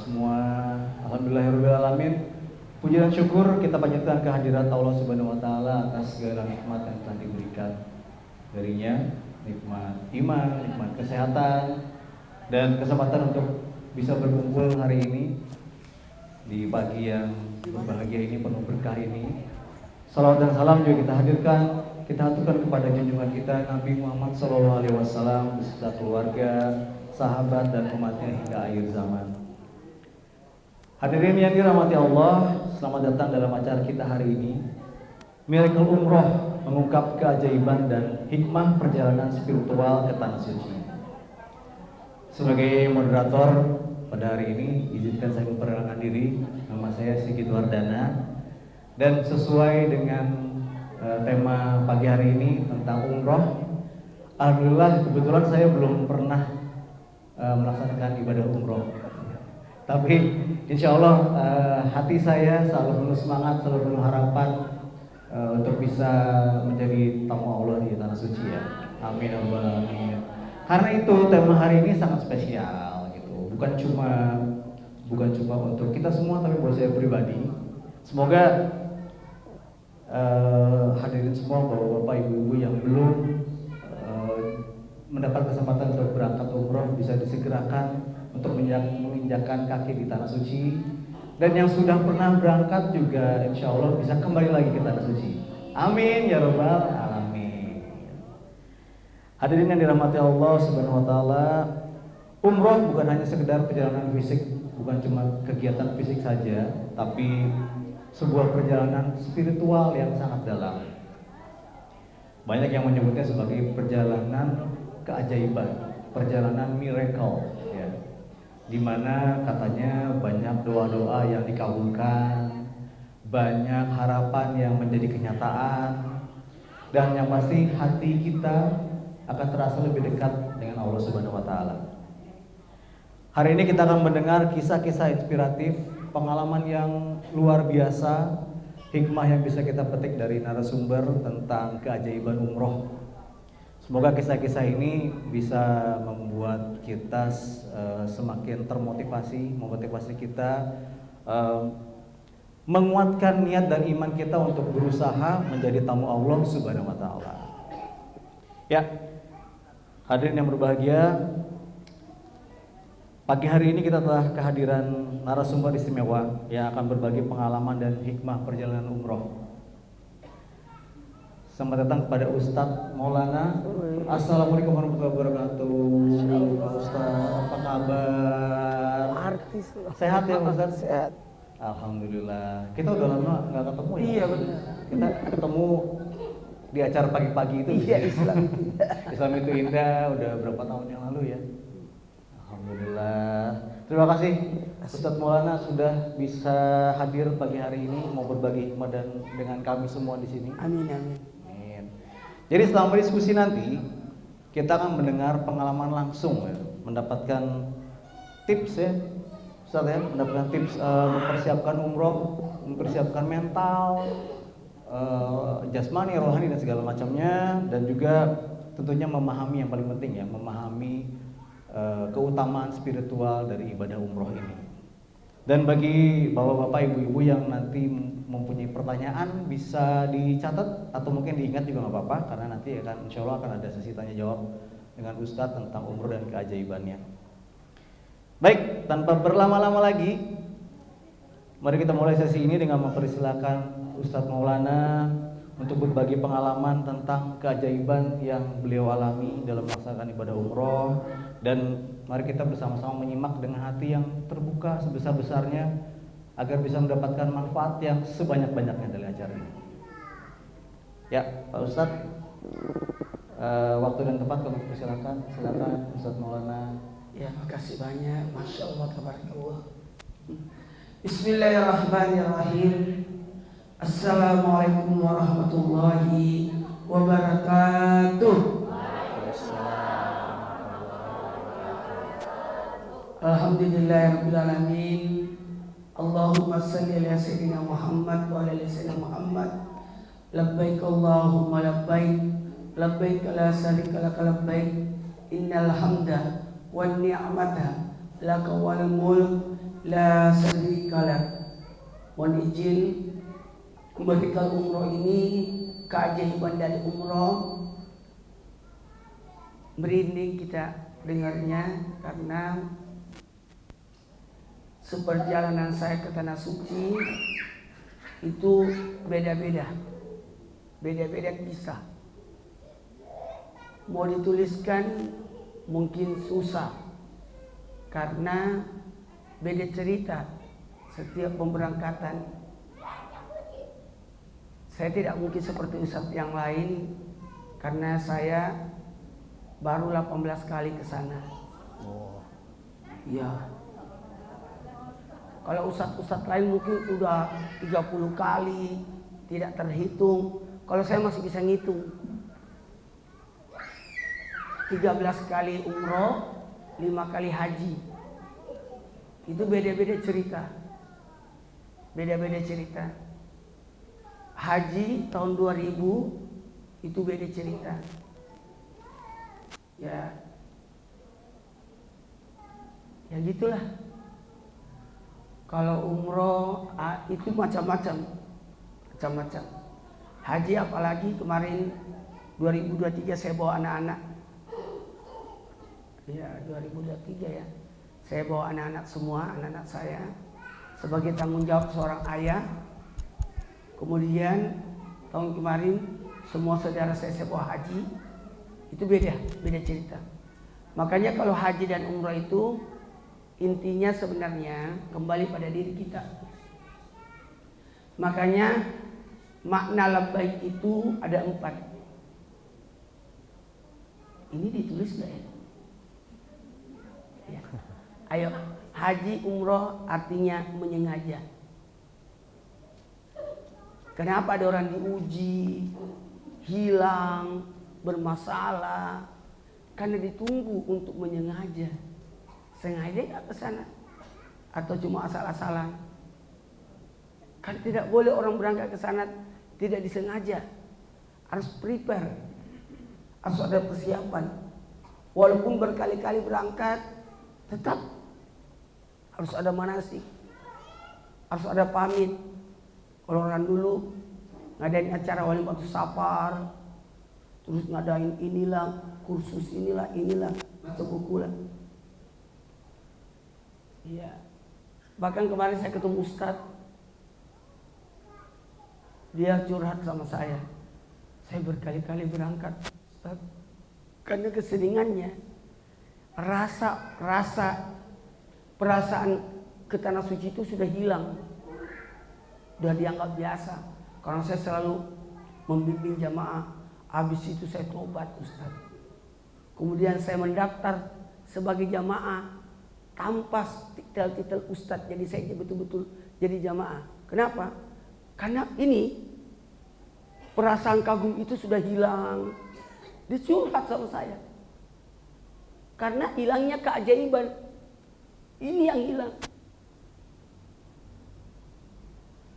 semua. Alhamdulillahirrahmanirrahim. Puji dan syukur kita panjatkan kehadirat Allah Subhanahu wa taala atas segala nikmat yang telah diberikan darinya, nikmat iman, nikmat kesehatan, dan kesempatan untuk bisa berkumpul hari ini di pagi yang berbahagia ini, penuh berkah ini. Salawat dan salam juga kita hadirkan, kita aturkan kepada junjungan kita Nabi Muhammad SAW beserta keluarga, sahabat dan umatnya hingga akhir zaman. Hadirin yang dirahmati Allah, selamat datang dalam acara kita hari ini. Miracle Umroh mengungkap keajaiban dan hikmah perjalanan spiritual ke Tanah Suci. Sebagai moderator pada hari ini, izinkan saya memperkenalkan diri. Nama saya Sigit Wardana. Dan sesuai dengan tema pagi hari ini tentang umroh, alhamdulillah kebetulan saya belum pernah melaksanakan ibadah umroh. Tapi insya Allah hati saya selalu penuh semangat, selalu penuh harapan untuk bisa menjadi tamu Allah di Tanah Suci ya. Amin ya rabbal alamin. Karena itu tema hari ini sangat spesial gitu. Bukan cuma untuk kita semua, tapi buat saya pribadi. Semoga hadirin semua, bapak-bapak, ibu-ibu yang belum mendapat kesempatan untuk berangkat umroh bisa disegerakan untuk menginjakkan kaki di Tanah Suci, dan yang sudah pernah berangkat juga insya Allah bisa kembali lagi ke Tanah Suci. Amin ya rabbal alamin. Hadirin yang dirahmati Allah Subhanahu wa taala, umroh bukan hanya sekedar perjalanan fisik, bukan cuma kegiatan fisik saja, tapi sebuah perjalanan spiritual yang sangat dalam. Banyak yang menyebutnya sebagai perjalanan keajaiban, perjalanan miracle ya. Dimana katanya banyak doa-doa yang dikabulkan, banyak harapan yang menjadi kenyataan, dan yang pasti hati kita akan terasa lebih dekat dengan Allah Subhanahu wa taala. Hari ini kita akan mendengar kisah-kisah inspiratif, pengalaman yang luar biasa, hikmah yang bisa kita petik dari narasumber tentang keajaiban umroh. Semoga kisah-kisah ini bisa membuat kita semakin termotivasi, memotivasi kita, menguatkan niat dan iman kita untuk berusaha menjadi tamu Allah Subhanahu wa taala. Ya, hadirin yang berbahagia, pagi hari ini kita telah kehadiran narasumber istimewa yang akan berbagi pengalaman dan hikmah perjalanan umroh. Selamat datang kepada Ustadz Maulana. Assalamualaikum warahmatullahi wabarakatuh. Pak Ustadz, apa kabar? Artis. Sehat ya Pak Ustadz? Sehat. Alhamdulillah. Kita udah lama nggak ketemu ya? Iya benar. Kita ketemu di acara pagi-pagi itu. Iya, Islam itu. Islam itu indah. Udah berapa tahun yang lalu ya? Alhamdulillah. Terima kasih Ustadz Maulana sudah bisa hadir pagi hari ini mau berbagi hikmah dan dengan kami semua di sini. Amin amin. Jadi selama diskusi nanti kita akan mendengar pengalaman langsung ya, mendapatkan tips ya, Ustadz ya, mendapatkan tips mempersiapkan umroh, mempersiapkan mental, jasmani, rohani dan segala macamnya, dan juga tentunya memahami yang paling penting ya, memahami keutamaan spiritual dari ibadah umroh ini. Dan bagi bapak-bapak, ibu-ibu yang nanti mempunyai pertanyaan bisa dicatat atau mungkin diingat juga nggak apa-apa, karena nanti akan insya Allah akan ada sesi tanya jawab dengan Ustadz tentang umroh dan keajaibannya. Baik, tanpa berlama-lama lagi, mari kita mulai sesi ini dengan mempersilakan Ustadz Maulana untuk berbagi pengalaman tentang keajaiban yang beliau alami dalam melaksanakan ibadah umroh. Dan mari kita bersama-sama menyimak dengan hati yang terbuka sebesar-besarnya agar bisa mendapatkan manfaat yang sebanyak-banyaknya dari acara ini. Ya, Pak Ustadz, waktu dan tempat kami persilakan. Silakan Ustadz Maulana. Ya, makasih banyak. Masya Allah, tabarakallah. Bismillahirrahmanirrahim. Assalamualaikum warahmatullahi wabarakatuh. Alhamdulillahirabbil alamin. Allahumma shalli ala sayyidina Muhammad wa ala ali sayyidina Muhammad. Labbaik Allahumma labbaik. Labbaik la syarika lak labbaik. Innal hamda wan ni'mata laka wal mulk la syarikalah. Mohon izin medical umroh ini, keajaiban dari umroh, merinding kita dengarnya karena seperjalanan saya ke Tanah Suci itu beda-beda kisah. Mau dituliskan mungkin susah karena beda cerita setiap pemberangkatan. Saya tidak mungkin seperti ustadz yang lain karena saya baru 18 kali ke sana. Ya. Kalau ustadz lain mungkin udah 30 kali, tidak terhitung. Kalau saya masih bisa ngitung. 13 kali umroh, 5 kali haji. Itu beda-beda cerita. Beda-beda cerita. Haji tahun 2000 itu beda cerita. Ya gitulah. Kalau umroh itu macam-macam. Haji apalagi kemarin 2023 saya bawa anak-anak. Ya 2023 ya. Saya bawa anak-anak semua, anak-anak saya sebagai tanggung jawab seorang ayah. Kemudian tahun kemarin semua saudara saya bawa haji. Itu beda cerita. Makanya kalau haji dan umrah itu intinya sebenarnya kembali pada diri kita. Makanya makna labbaik itu ada 4. Ini ditulis gak ya? Ya. Ayo, haji umroh artinya menyengaja. Kenapa ada orang diuji, hilang, bermasalah? Karena ditunggu untuk menyengaja. Sengaja nggak ke sana atau cuma asal-asalan? Kan tidak boleh orang berangkat ke sana tidak disengaja. Harus prepare, harus ada persiapan. Walaupun berkali-kali berangkat, tetap harus ada manasik, harus ada pamit. Kalau orang dulu ngadain acara walimatus safar, terus ngadain inilah, kursus inilah, baca buku lah. Iya. Bahkan kemarin saya ketemu Ustadz, dia curhat sama saya. Saya berkali-kali berangkat, Ustadz, karena keseringannya perasaan ke Tanah Suci itu sudah hilang, sudah dianggap biasa. Karena saya selalu membimbing jamaah. Habis itu saya tobat, Ustadz. Kemudian saya mendaftar sebagai jamaah tanpa titel Ustadz. Jadi saya betul-betul jadi jamaah. Kenapa? Karena ini perasaan kagum itu sudah hilang. Dicurhat sama saya. Karena hilangnya keajaiban. Ini yang hilang.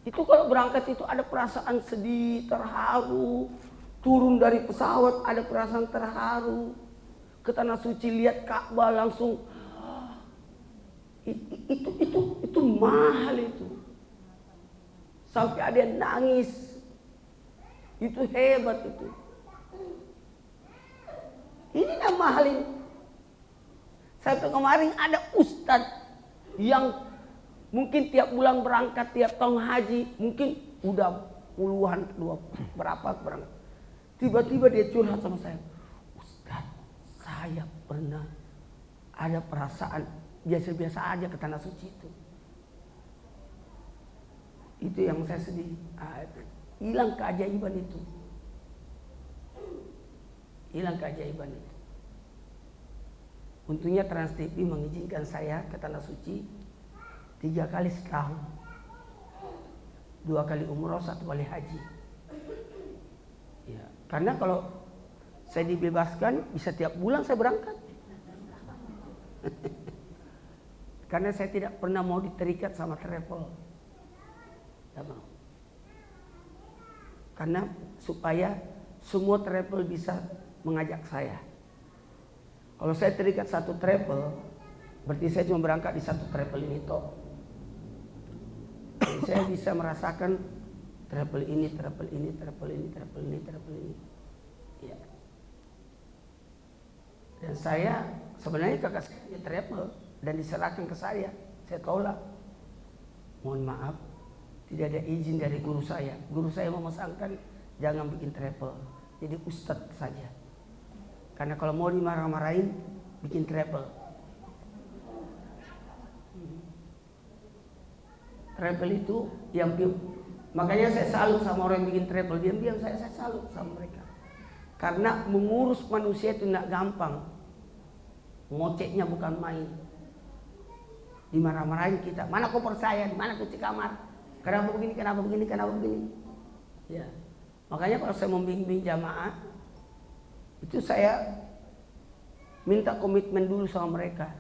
Itu kalau berangkat itu ada perasaan sedih, terharu. Turun dari pesawat ada perasaan terharu. Ke Tanah Suci lihat Ka'bah langsung. Itu mahal itu. Sampai ada yang nangis. Itu hebat itu. Ini yang mahal ini. Sampai kemarin ada ustadz yang mungkin tiap bulan berangkat, tiap tahun haji, mungkin udah puluhan, berapa berangkat. Tiba-tiba dia curhat sama saya. Ustadz, saya pernah ada perasaan biasa-biasa aja ke Tanah Suci itu. Itu yang saya sedih. Hilang keajaiban itu. Hilang keajaiban itu. Untungnya Trans TV mengizinkan saya ke Tanah Suci 3 kali setahun. 2 kali umroh, 1 kali haji. Ya, karena kalau saya dibebaskan bisa tiap bulan saya berangkat. Karena saya tidak pernah mau diterikat sama travel. Tidak mau. Karena supaya semua travel bisa mengajak saya. Kalau saya terikat satu travel, berarti saya cuma berangkat di satu travel ini toh. Dan saya bisa merasakan travel ini, travel ini, travel ini, travel ini, travel ini. Ya. Dan saya sebenarnya kakak saya travel dan diserahkan ke saya tolak. Mohon maaf, tidak ada izin dari guru saya. Guru saya memesankan jangan bikin travel, jadi ustadz saja. Karena kalau mau dimarah-marahin, bikin travel. Travel itu yang makanya saya salut sama orang yang bikin travel. Diam-diam saya salut sama mereka. Karena mengurus manusia itu tidak gampang. Ngoceknya bukan main. Dimarah-marahin kita. Mana koper saya? Mana kunci kamar? Kenapa begini? Kenapa begini? Kenapa begini? Ya. Makanya kalau saya membimbing jamaah, itu saya minta komitmen dulu sama mereka.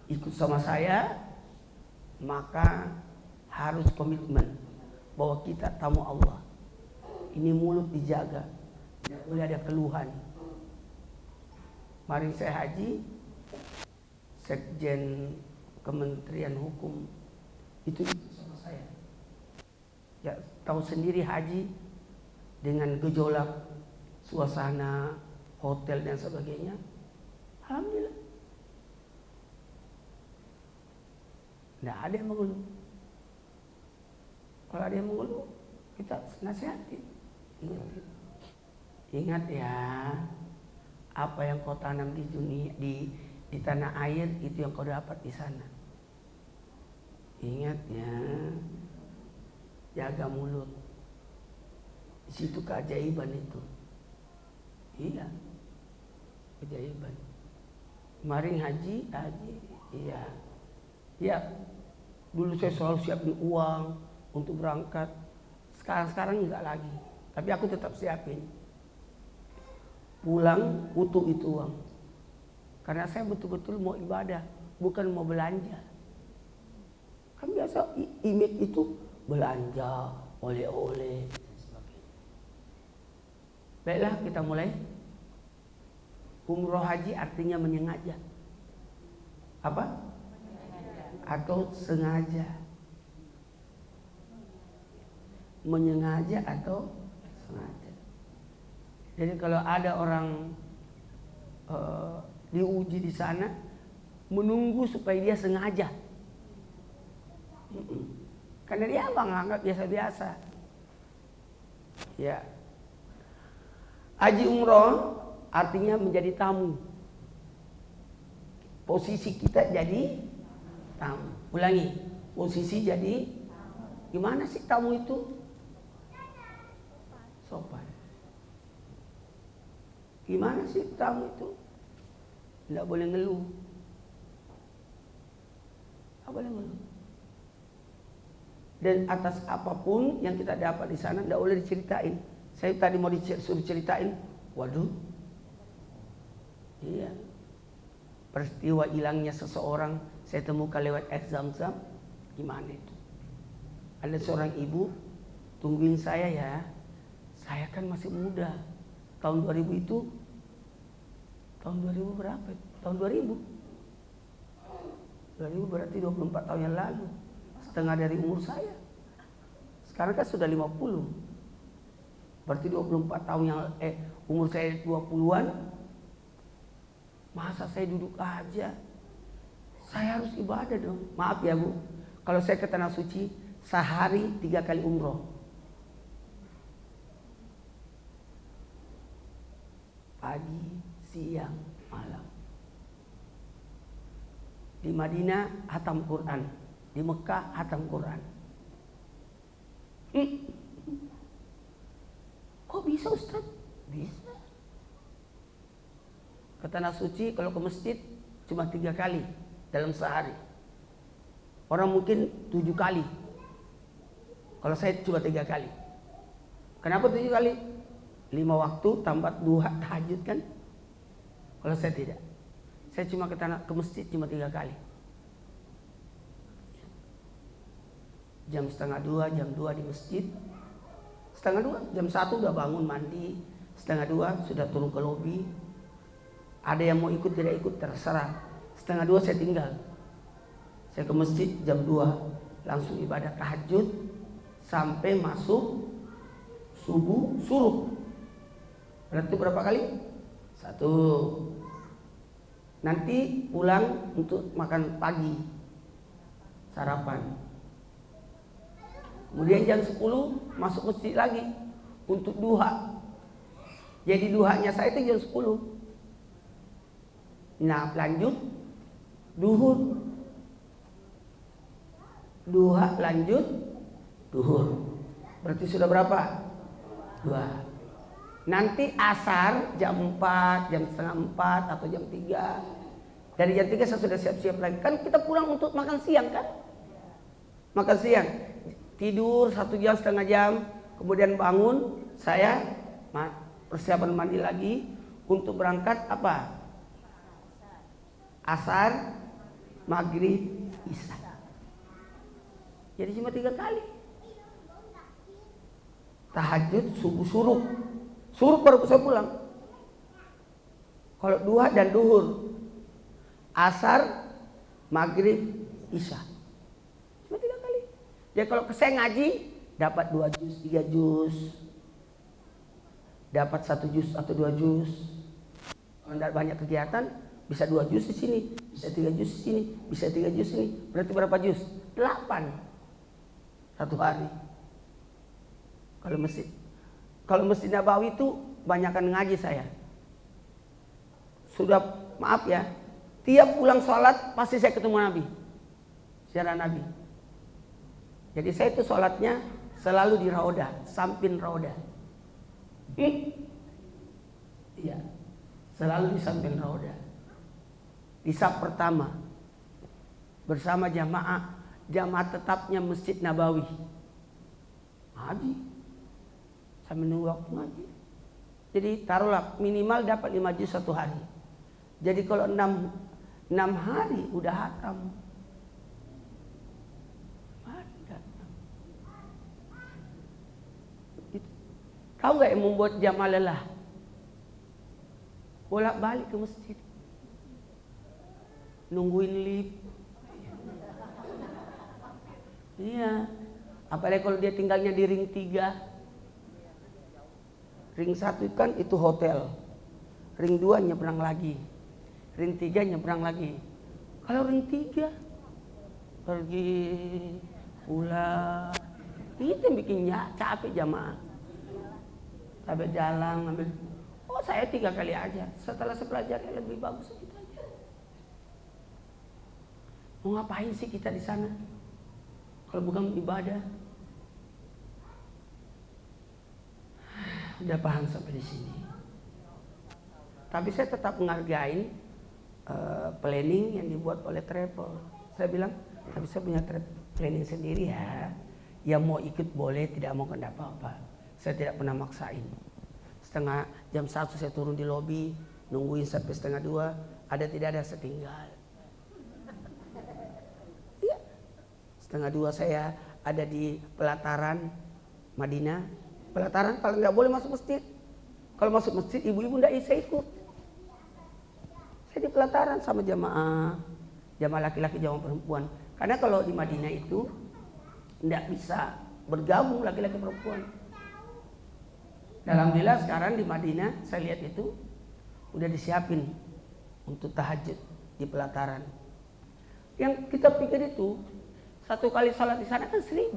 Ikut sama saya, maka harus komitmen bahwa kita tamu Allah. Ini mulut dijaga, tidak boleh ada keluhan. Mari saya haji, Sekjen Kementerian Hukum itu sama saya. Ya tahu sendiri haji dengan gejolak suasana hotel dan sebagainya. Alhamdulillah. Tidak ada yang mengeluh. Kalau ada yang mengeluh, kita nasihati. Ingat ya, apa yang kau tanam di dunia, di tanah air itu yang kau dapat di sana. Ingat ya, jaga mulut. Di situ keajaiban itu. Iya, keajaiban. Kemarin haji, iya. Ya, dulu saya selalu siapin uang untuk berangkat. Sekarang enggak lagi. Tapi aku tetap siapin. Pulang utuh itu uang. Karena saya betul-betul mau ibadah, bukan mau belanja. Kan biasa image itu belanja, oleh-oleh, dan sebagainya. Baiklah, kita mulai. Umroh haji artinya menyengaja. Apa? Atau sengaja. Menyengaja atau sengaja. Jadi kalau ada orang diuji di sana, menunggu supaya dia sengaja. Karena dia menganggap biasa-biasa. Ya. Haji umroh artinya menjadi tamu. Posisi kita jadi tamu. Ulangi, posisi jadi gimana sih tamu itu? Sopan. Gimana sih tamu itu? Tidak boleh ngeluh. Tidak boleh ngeluh. Dan atas apapun yang kita dapat di sana tidak boleh diceritain. Saya tadi mau disuruh ceritain, waduh. Iya. Peristiwa hilangnya seseorang saya temukan lewat air Zam-Zam. Gimana itu? Ada seorang ibu tungguin saya ya. Saya kan masih muda. Tahun 2000 itu tahun 2000 berapa? Tahun 2000. 2000 berarti 24 tahun yang lalu. Setengah dari umur saya. Sekarang kan sudah 50. Berarti 24 tahun yang umur saya 20-an. Masa saya duduk aja? Saya harus ibadah dong. Maaf ya Bu, kalau saya ke Tanah Suci sehari 3 kali umroh. Pagi, siang, malam. Di Madinah hatam Quran, di Mekah hatam Quran. Kok bisa Ustaz? Bisa. Ke Tanah Suci kalau ke masjid cuma 3 kali dalam sehari. Orang mungkin 7 kali. Kalau saya cuma 3 kali. Kenapa 7 kali? 5 waktu tambah 2 tahajud kan? Kalau saya tidak. Saya cuma ke masjid cuma 3 kali. Jam setengah 2, jam 2 di masjid. Setengah 2, jam 1 udah bangun mandi. Setengah 2 sudah turun ke lobi. Ada yang mau ikut tidak ikut terserah. Setengah 2 saya tinggal. Saya ke masjid jam 2. langsung ibadah tahajud sampai masuk subuh suruh. Berarti berapa kali? 1. Nanti pulang untuk makan pagi, sarapan. Kemudian jam 10 masuk masjid lagi untuk duha. Jadi duhanya saya itu jam 10. Nah, lanjut duhur. Duha lanjut duhur. Berarti sudah berapa? 2. Nanti asar jam 4, jam setengah 4 atau jam 3. Dari jam 3 saya sudah siap-siap lagi. Kan kita pulang untuk makan siang kan? Makan siang. Tidur 1 jam, setengah jam. Kemudian bangun, saya persiapan mandi lagi untuk berangkat apa? Asar, maghrib, isya. Jadi cuma 3 kali. Tahajud, subuh, suruh. Suruh baru saya pulang. Kalau duha dan duhur, asar, maghrib, isya. Cuma 3 kali. Jadi kalau saya ngaji, dapat 2 juz, 3 juz. Dapat 1 juz atau 2 juz. Kalau tidak banyak kegiatan, bisa 2 juz di sini, bisa 3 juz di sini, bisa 3 juz di sini. Berarti berapa juz? 8. 1 hari. Kalau masjid Nabawi itu banyakkan ngaji saya. Sudah maaf ya, tiap pulang sholat pasti saya ketemu Nabi, ziarah Nabi. Jadi saya itu sholatnya selalu di Raudah, samping Raudah. Iya, selalu di samping Raudah. Di saf pertama bersama jamaah tetapnya Masjid Nabawi. Ngaji. Sambil nunggu waktu ngaji. Jadi taruhlah minimal dapat 5 juz 1 hari. Jadi kalau 6 hari udah hatam. Tahu nggak yang membuat jamaah lelah? Bolak-balik ke masjid, nungguin lift. Iya. Apalagi kalau dia tinggalnya di ring 3. Ring 1 kan itu hotel. Ring 2 nyebrang lagi. Ring 3 nyebrang lagi. Kalau ring 3 pergi pulang, itu yang bikin capek jamaah. Sampai jalan ngambil. Oh, saya 3 kali aja. Setelah saya pelajari lebih bagus kita aja. Mau ngapain sih kita di sana? Kalau bukan ibadah. Udah paham sampai di sini. Tapi saya tetap menghargai planning yang dibuat oleh travel. Saya bilang, tapi saya punya planning sendiri ya. Yang mau ikut boleh, tidak mau tidak apa-apa. Saya tidak pernah maksain. Jam 1 saya turun di lobi, nungguin sampai setengah 2. Ada tidak ada saya tinggal. Iya. Setengah 2 saya ada di pelataran Madinah. Pelataran kalau nggak boleh masuk masjid. Kalau masuk masjid ibu-ibu nggak bisa ikut. Saya di pelataran sama jamaah laki-laki, jamaah perempuan. Karena kalau di Madinah itu nggak bisa bergabung laki-laki perempuan. Alhamdulillah sekarang di Madinah saya lihat itu udah disiapin untuk tahajud di pelataran. Yang kita pikir itu 1 kali salat di sana kan 1.000.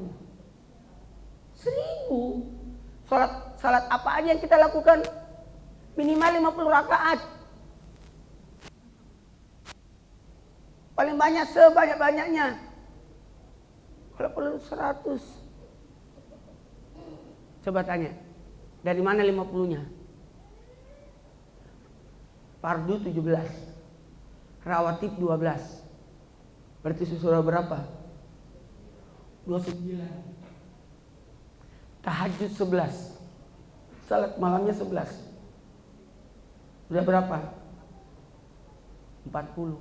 Salat apa aja yang kita lakukan minimal 50 rakaat. Paling banyak sebanyak-banyaknya. Kalau perlu 100. Coba tanya, dari mana 50-nya? Fardu 17, rawatib 12. Berarti sudah berapa? 29. Tahajud 11. Salat malamnya 11. Sudah berapa? 40.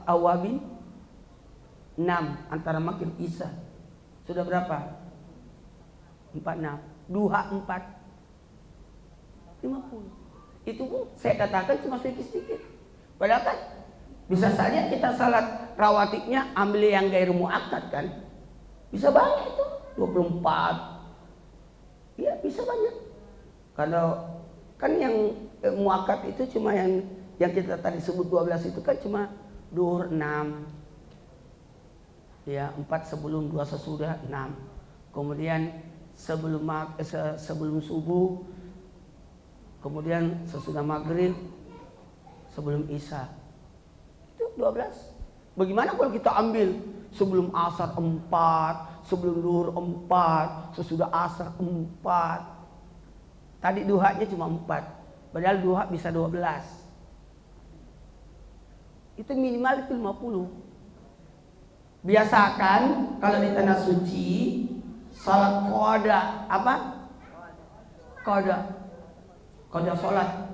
Awabin 6 antara maghrib isya. Sudah berapa? 46. Duha 4. 50. Itu pun saya katakan cuma sedikit-sedikit. Padahal kan Bisa saja kita salat rawatibnya ambil yang gairu muakkad kan. Bisa banyak itu 24. Iya bisa banyak. Kalau kan yang muakkad itu cuma yang kita tadi sebut 12 itu kan cuma duhur 6. Ya, 4 sebelum 2 sesudah 6. Kemudian sebelum subuh, kemudian sesudah maghrib, sebelum isya. Itu 12. Bagaimana kalau kita ambil sebelum asar 4, sebelum duhur 4, sesudah asar 4. Tadi duhanya cuma 4. Padahal duha bisa 12. Itu minimal itu 50. Biasakan kalau di tanah suci salat qada apa? Qada salat.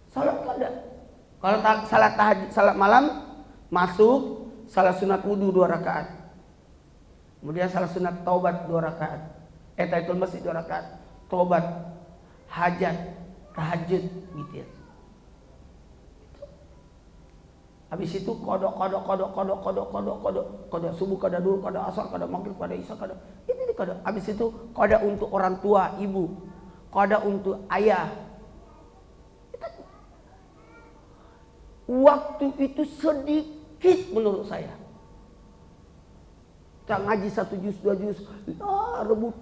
Salat qada. Kalau salat tahajud, salat malam masuk salat sunat wudu 2 rakaat. Kemudian salat sunat taubat 2 rakaat. Tahiyatul masjid 2 rakaat. Taubat, hajat, tahajud gitu ya. Habis itu kodok subuh, kodok duhur, kodok asar, kodok maghrib, kodok isya, kodok itu kodok. Habis itu kodok untuk orang tua, ibu, kodok untuk ayah. Waktu itu sedikit menurut saya. Kita ngaji 1 juz, 2 juz, rebut,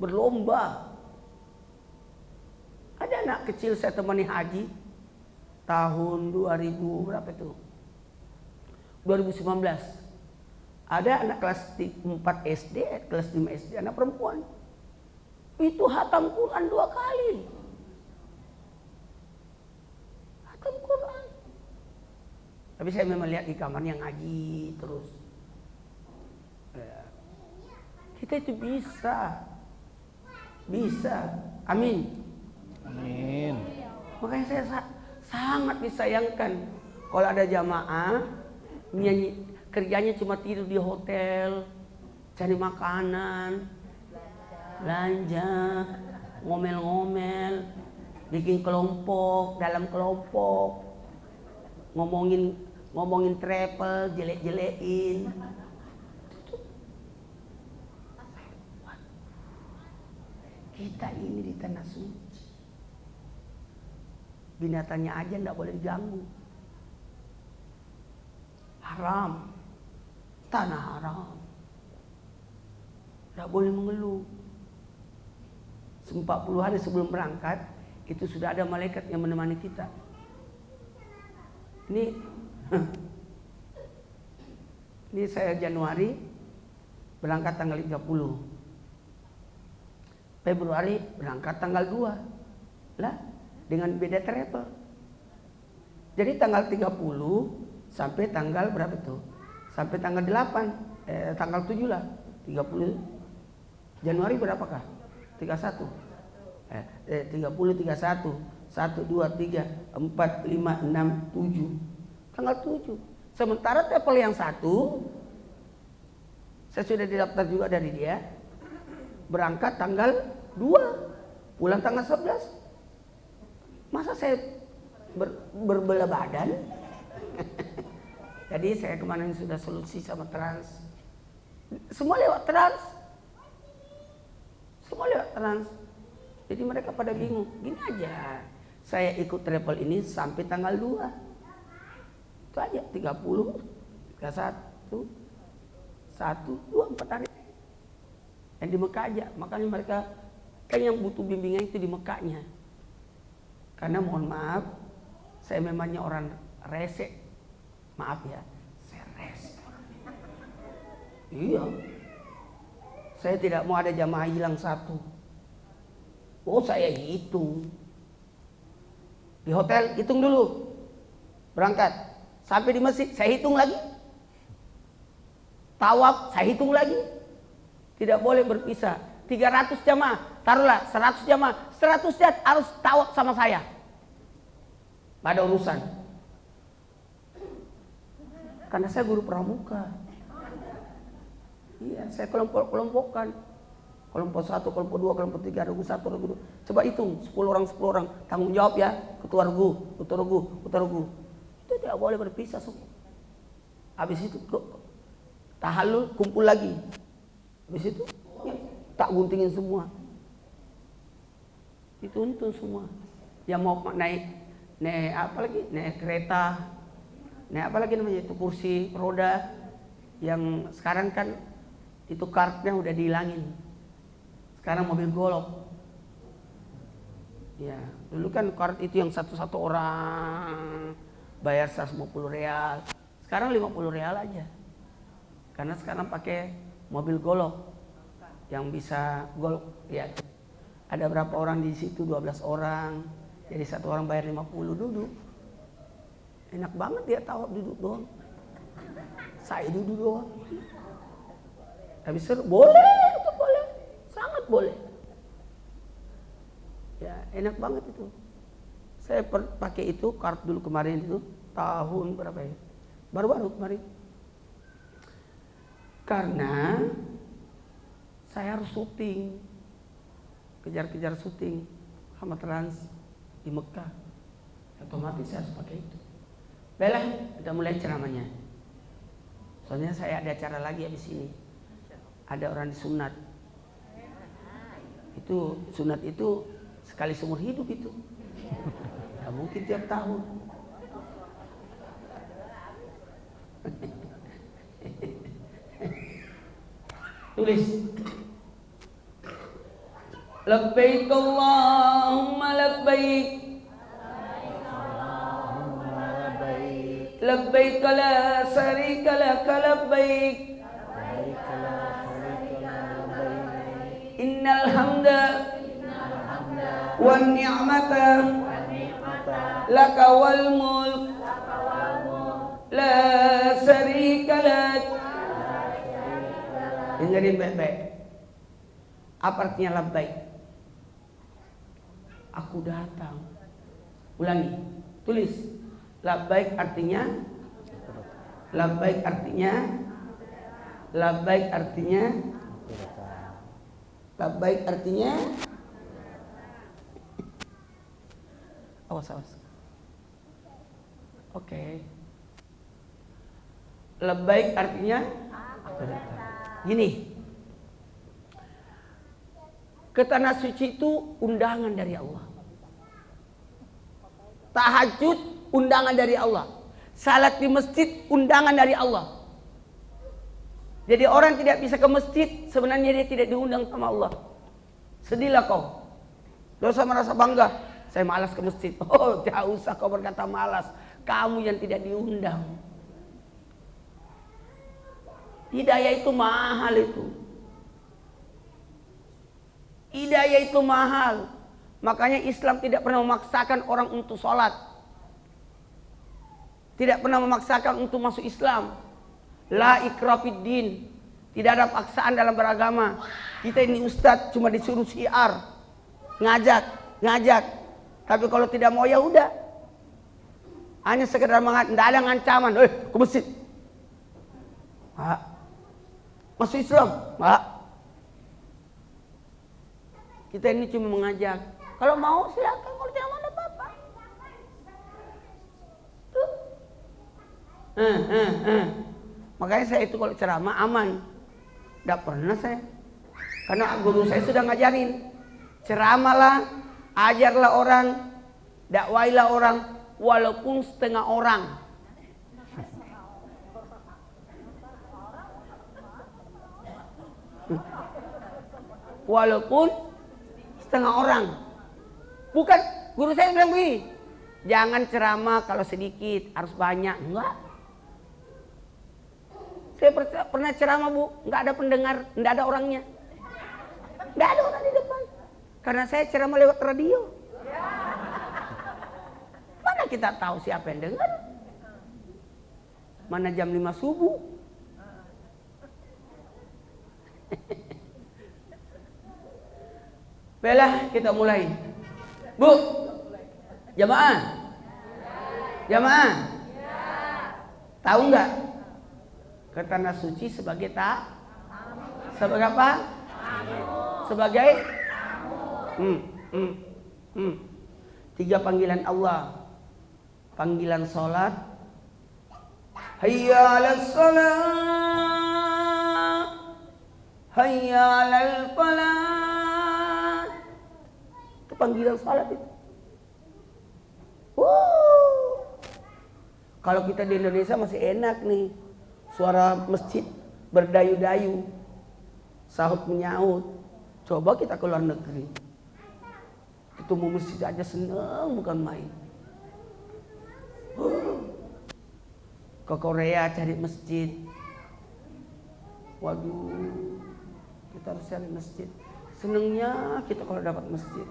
berlomba. Ada anak kecil saya temani haji tahun 2000 berapa itu? 2019. Ada anak kelas 4 SD, kelas 5 SD, anak perempuan. Itu hatam Quran 2 kali. Hatam Quran. Tapi saya memang lihat di kamarnya ngaji terus. Kita itu bisa. Amin. Amin. Makanya saya sangat disayangkan kalau ada jamaah kerjanya cuma tidur di hotel, cari makanan, belanja, ngomel-ngomel, bikin kelompok, dalam kelompok, ngomongin travel, jelek-jelekin. Kita ini di tanah suci, binatangnya aja nggak boleh diganggu. Haram, tanah haram, nggak boleh mengeluh. 40 hari sebelum berangkat itu sudah ada malaikat yang menemani kita. Ini saya Januari berangkat tanggal 30. Februari berangkat tanggal 2. Lah, dengan beda travel. Jadi tanggal 30 sampai tanggal berapa itu? Sampai tanggal 8, tanggal 7 lah. 30 Januari berapakah? 31. 30, 31, 1, 2, 3, 4, 5, 6, 7. Tanggal 7. Sementara travel yang 1 saya sudah didaftar juga dari dia. Berangkat tanggal 2, pulang tanggal 11. Masa saya berbelah badan? Jadi saya kemarin sudah solusi sama Trans. Semua lewat Trans. Jadi mereka pada bingung. Gini aja, saya ikut travel ini sampai tanggal 2. Itu aja, 30, 31, 1, 2, 4 hari. Yang di Mekah aja, makanya mereka kan yang butuh bimbingan itu di Mekahnya. Karena mohon maaf, saya memangnya orang rese. Maaf ya, saya rese. Iya. Saya tidak mau ada jamaah hilang 1. Oh, saya hitung. Di hotel hitung dulu. Berangkat. Sampai di masjid saya hitung lagi. Tawaf saya hitung lagi. Tidak boleh berpisah. 300 jamaah, taruhlah 100 jamaah. 100 harus tawaf sama saya. Gak ada urusan. Karena saya guru pramuka. Iya, saya kelompok-kelompokkan. kelompok 1, kelompok 2, kelompok 3, regu 1, regu 2. Coba hitung 10 orang, tanggung jawab ya, ketua regu. Itu tidak boleh berpisah semua. Habis itu tahallul, kumpul lagi. Habis itu ya, tak guntingin semua. Dituntun semua. Yang mau naik kereta, naik apa lagi namanya itu, kursi roda, yang sekarang kan itu kartnya udah dihilangin. Sekarang mobil golok. Ya, dulu kan kart itu yang satu orang bayar 150 real. Sekarang 50 real aja. Karena sekarang pakai mobil golok yang bisa golok. Ya, ada berapa orang di situ? 12 orang. Jadi satu orang bayar 50, duduk. Enak banget dia tahu duduk doang. Saya duduk doang. Tapi seru, boleh, itu boleh. Sangat boleh. Ya, enak banget itu. Saya pakai itu, kart dulu kemarin itu, tahun berapa ya? Baru-baru kemarin. Karena saya harus syuting. Kejar-kejar syuting sama Trans di Mekah. Otomatis saya harus pakai itu. Baiklah, kita mulai ceramahnya. Soalnya saya ada acara lagi habis ini. Ada orang disunat. Itu sunat itu sekali seumur hidup itu. Tidak mungkin tiap tahun. Tulis. Labbaik Allahumma labbaik. Labbaik la syarika laka labbaik. Innal hamda wan ni'mata laka wal mulk la syarika lak. Dengerin baik-baik. Apa artinya labbaik? Aku datang. Ulangi. Tulis. Labbaik artinya awas. Oke. Labbaik artinya aku datang. Gini. Ke tanah suci itu undangan dari Allah. Tahajud undangan dari Allah. Salat di masjid undangan dari Allah. Jadi orang tidak bisa ke masjid, sebenarnya dia tidak diundang sama Allah. Sedihlah kau. Dosa merasa bangga. Saya malas ke masjid. Oh, tidak usah kau berkata malas. Kamu yang tidak diundang. Hidayah itu mahal itu. Hidayah itu mahal. Makanya Islam tidak pernah memaksakan orang untuk sholat. Tidak pernah memaksakan untuk masuk Islam. La ikrah fid din. Tidak ada paksaan dalam beragama. Kita ini ustadz cuma disuruh syiar. Ngajak. Tapi kalau tidak mau ya udah. Hanya sekedar mengatakan, tidak ada ancaman. Ke masjid. Masuk Islam. Kita ini cuma mengajak. Kalau mau silakan, kalau tidak mau apa-apa. Makanya saya itu kalau ceramah aman. Tidak pernah saya. Karena guru saya sudah ngajarin. Ceramahlah, ajarlah orang, dakwailah orang, walaupun setengah orang. Walaupun setengah orang. Bukan, guru saya bilang begini, jangan ceramah kalau sedikit, harus banyak. Enggak. Saya pernah ceramah bu, enggak ada pendengar, enggak ada orangnya. Enggak ada orang di depan. Karena saya ceramah lewat radio. Mana kita tahu siapa yang dengar? Mana jam 5 subuh? Baiklah, kita mulai. Bu, jamaah? Tahu nggak? Ke tanah suci sebagai sebagai apa? sebagai 3 panggilan Allah. Panggilan sholat, hayya 'alas shalah, hayya 'alal falah. Itu panggilan sholat itu. Kalau kita di Indonesia masih enak nih, suara masjid berdayu-dayu, sahut menyaut. Coba kita ke luar negeri, ketemu masjid aja seneng bukan main. Ke Korea cari masjid, waduh, kita harus cari masjid. Senengnya kita kalau dapat masjid.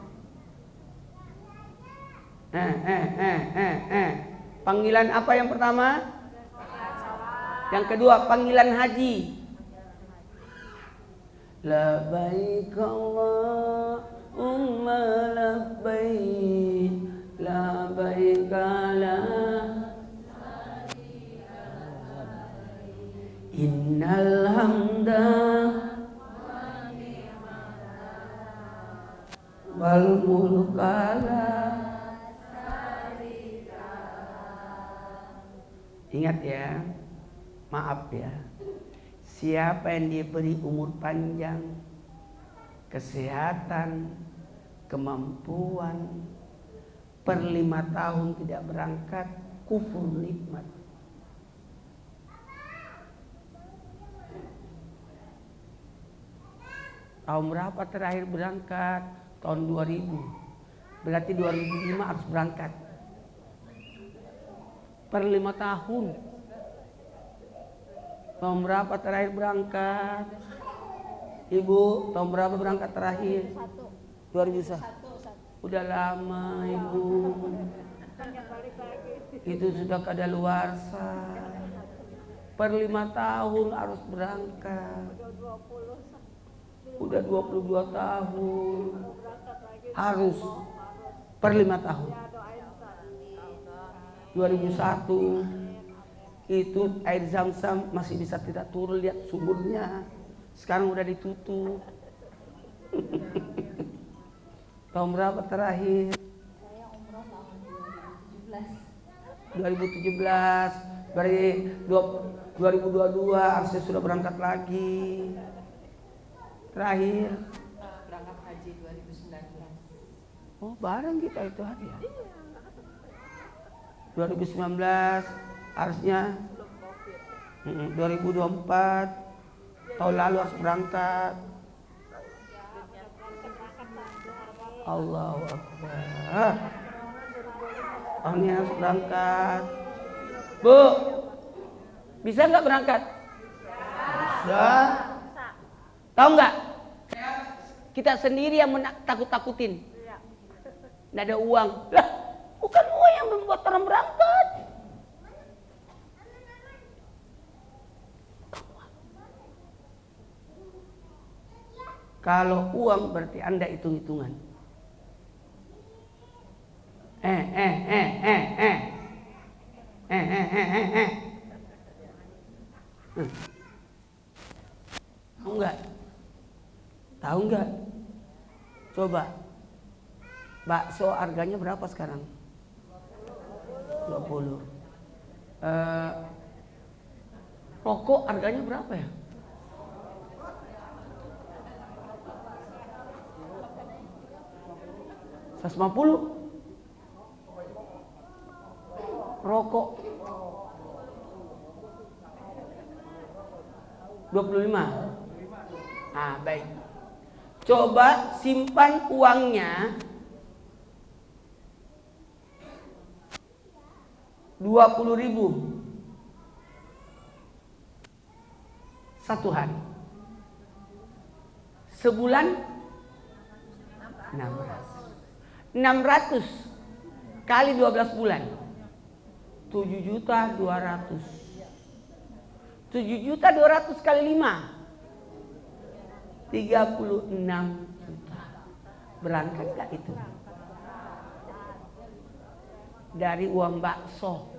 Panggilan apa yang pertama? Yang kedua panggilan haji. Labbaik Allahumma labbaik, labbaik la innal hamda wal mulka la. Ingat ya, maaf ya, siapa yang diberi umur panjang, kesehatan, kemampuan, per 5 tahun tidak berangkat, kufur nikmat. Tahun berapa terakhir berangkat? Tahun 2000. Berarti 2005 harus berangkat. Per 5 tahun. Tahun berapa terakhir berangkat? Ibu, tahun berapa berangkat terakhir? 2001. Udah lama Ibu. Itu sudah kadaluarsa. Per 5 tahun harus berangkat. Udah 22 tahun. Harus per 5 tahun. 2001 itu air Zam-Zam masih bisa tidak turun, lihat sumurnya. Sekarang udah ditutup. Tahun berapa terakhir? Saya umroh tahun 2017. 2017. Berarti 2022 harusnya sudah berangkat lagi. Terakhir Berangkat haji 2019. oh bareng kita itu hari ya. 2019 harusnya 2024 tahun lalu harus berangkat. Allahu Akbar. Tahun ini harus berangkat. Bu, bisa nggak berangkat? Bisa. Tahu nggak? Kita sendiri yang takut-takutin. Nggak ada uang. Lah, bukan uang yang membuat orang berangkat. Kalau uang berarti Anda hitung-hitungan. Tahu nggak? Tahu nggak? Coba. Bakso harganya berapa sekarang? 20. Rokok harganya berapa ya? $150. Rokok 25. Ah, baik. Coba simpan uangnya 20.000 satu hari. Sebulan 600 kali 12 bulan 7.200.000. 7.200.000 kali 5 36 juta. Berangkat gak itu? Dari uang bakso.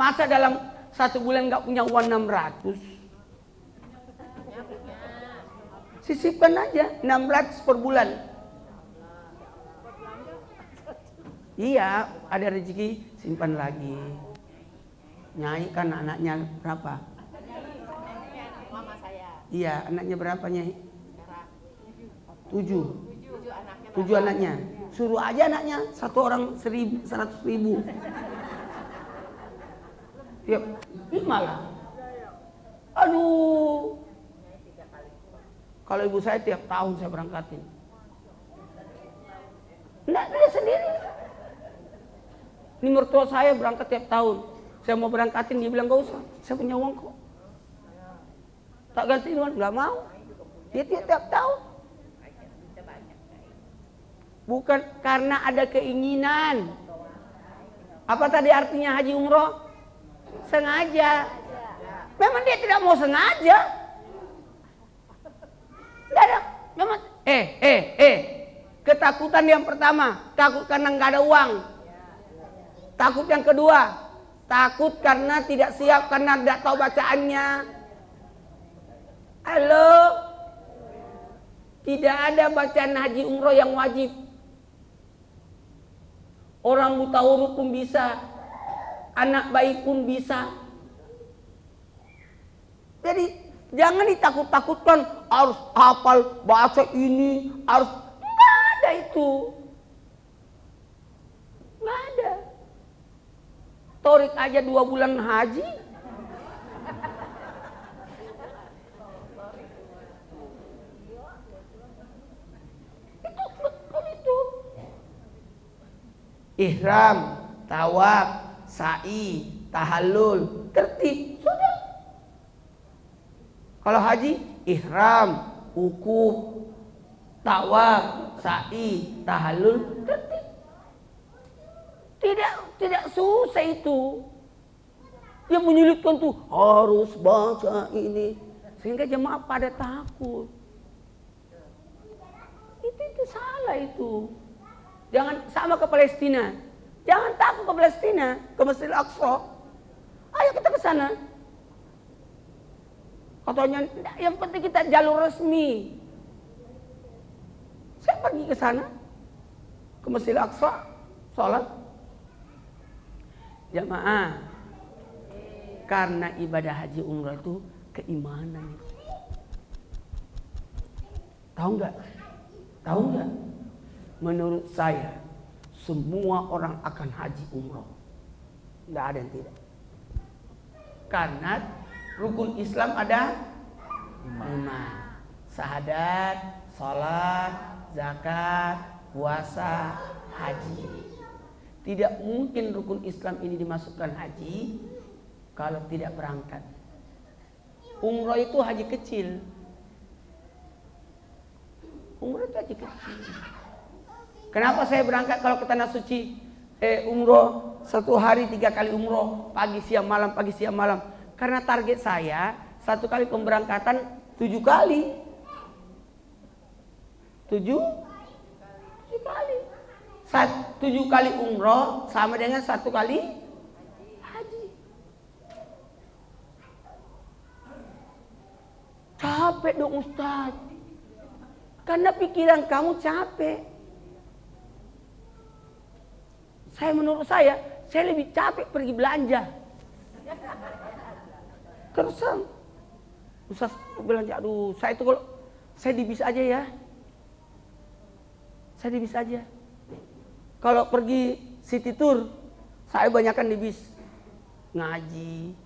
Masa dalam 1 bulan nggak punya uang 600? Sisipkan aja 600 per bulan. Iya, ada rezeki simpan lagi. Nyai kan anaknya berapa? Mama saya. Iya, anaknya berapa Nyai? 7. 7 anaknya. 7 anaknya. Suruh aja anaknya 1 orang 100.000. Tiap malah. Aduh. Kalau ibu saya tiap tahun saya berangkatin. Enggak, dia sendiri. Ini mertua saya berangkat tiap tahun. Saya mau berangkatin, dia bilang gak usah. Saya punya uang kok. Tak ganti uang, gak mau. Dia tiap tahun. Bukan karena ada keinginan. Apa tadi artinya haji umroh? Sengaja. Memang dia tidak mau sengaja. Tidak ada. Memang ketakutan yang pertama, takut karena nggak ada uang. Takut yang kedua, takut karena tidak siap karena tidak tahu bacaannya. Halo, tidak ada bacaan haji umroh yang wajib. Orang buta huruf pun bisa, anak bayi pun bisa. Jadi jangan ditakut-takutkan harus hafal bahasa ini, harus nggak ada itu, nggak ada. Torik aja 2 bulan haji. Itu betul itu. Ihram, tawaf, sa'i, tahallul, tertib, sudah. Kalau haji, ihram, wukuf, tawaf, sa'i, tahallul, tertib. Tidak susah itu. Dia menyulitkan tuh harus baca ini sehingga jemaah pada takut. Itu salah itu. Jangan sama ke Palestina. Jangan takut ke Palestina, ke Masjidil Aqsa. Ayo kita ke sana. Katanya yang penting kita jalur resmi. Saya pergi ke sana, ke Masjidil Aqsa, sholat. Jamaah, karena ibadah haji umrah itu keimanan. Tahu nggak? Tahu nggak? Menurut saya, semua orang akan haji umrah. Nggak ada yang tidak. Karena rukun Islam ada 5. Syahadat, salat, zakat, puasa, haji. Tidak mungkin rukun Islam ini dimasukkan haji kalau tidak berangkat. Umrah itu haji kecil. Umrah itu haji kecil. Kenapa saya berangkat kalau ke Tanah Suci? Umrah 1 hari 3 kali umrah, pagi siang malam, pagi siang malam. Karena target saya 1 kali pemberangkatan 7 kali. 7 kali. 7 kali umroh sama dengan 1 kali haji. Capek dong Ustaz. Karena pikiran kamu capek. Menurut saya lebih capek pergi belanja. Terusan Ustaz belanja, aduh saya itu kalau saya di bis aja ya. Saya di bis aja. Kalau pergi city tour, saya banyakkan di bis. Ngaji.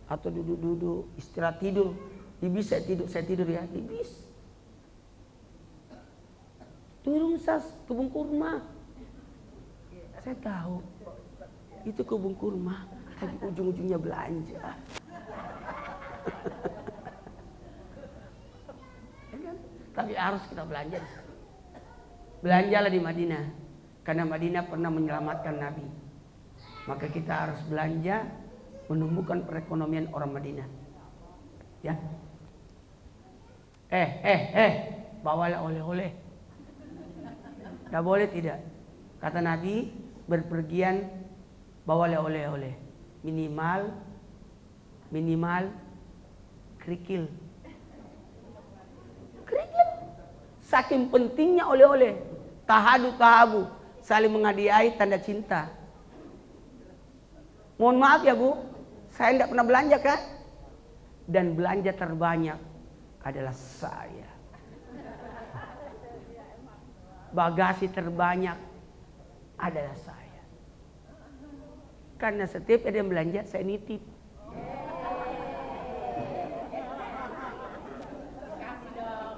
Atau duduk-duduk, istirahat tidur. Di bis saya tidur ya, di bis. Turun Ustaz, kebun kurma. Saya tahu. Itu kebun kurma, tapi ujung-ujungnya belanja. Tapi harus kita belanja di sana. Belanjalah di Madinah. Karena Madinah pernah menyelamatkan Nabi. Maka kita harus belanja menumbuhkan perekonomian orang Madinah. Ya. Bawalah oleh-oleh. Tidak boleh tidak. Kata Nabi, berpergian bawalah oleh-oleh. minimal kerikil. Kerikil. Saking pentingnya oleh-oleh. Tahabu, saling menghadiahi tanda cinta. Mohon maaf ya Bu, saya tidak pernah belanja kan? Dan belanja terbanyak adalah saya. Bagasi terbanyak adalah saya. Karena setiap ada yang belanja saya nitip.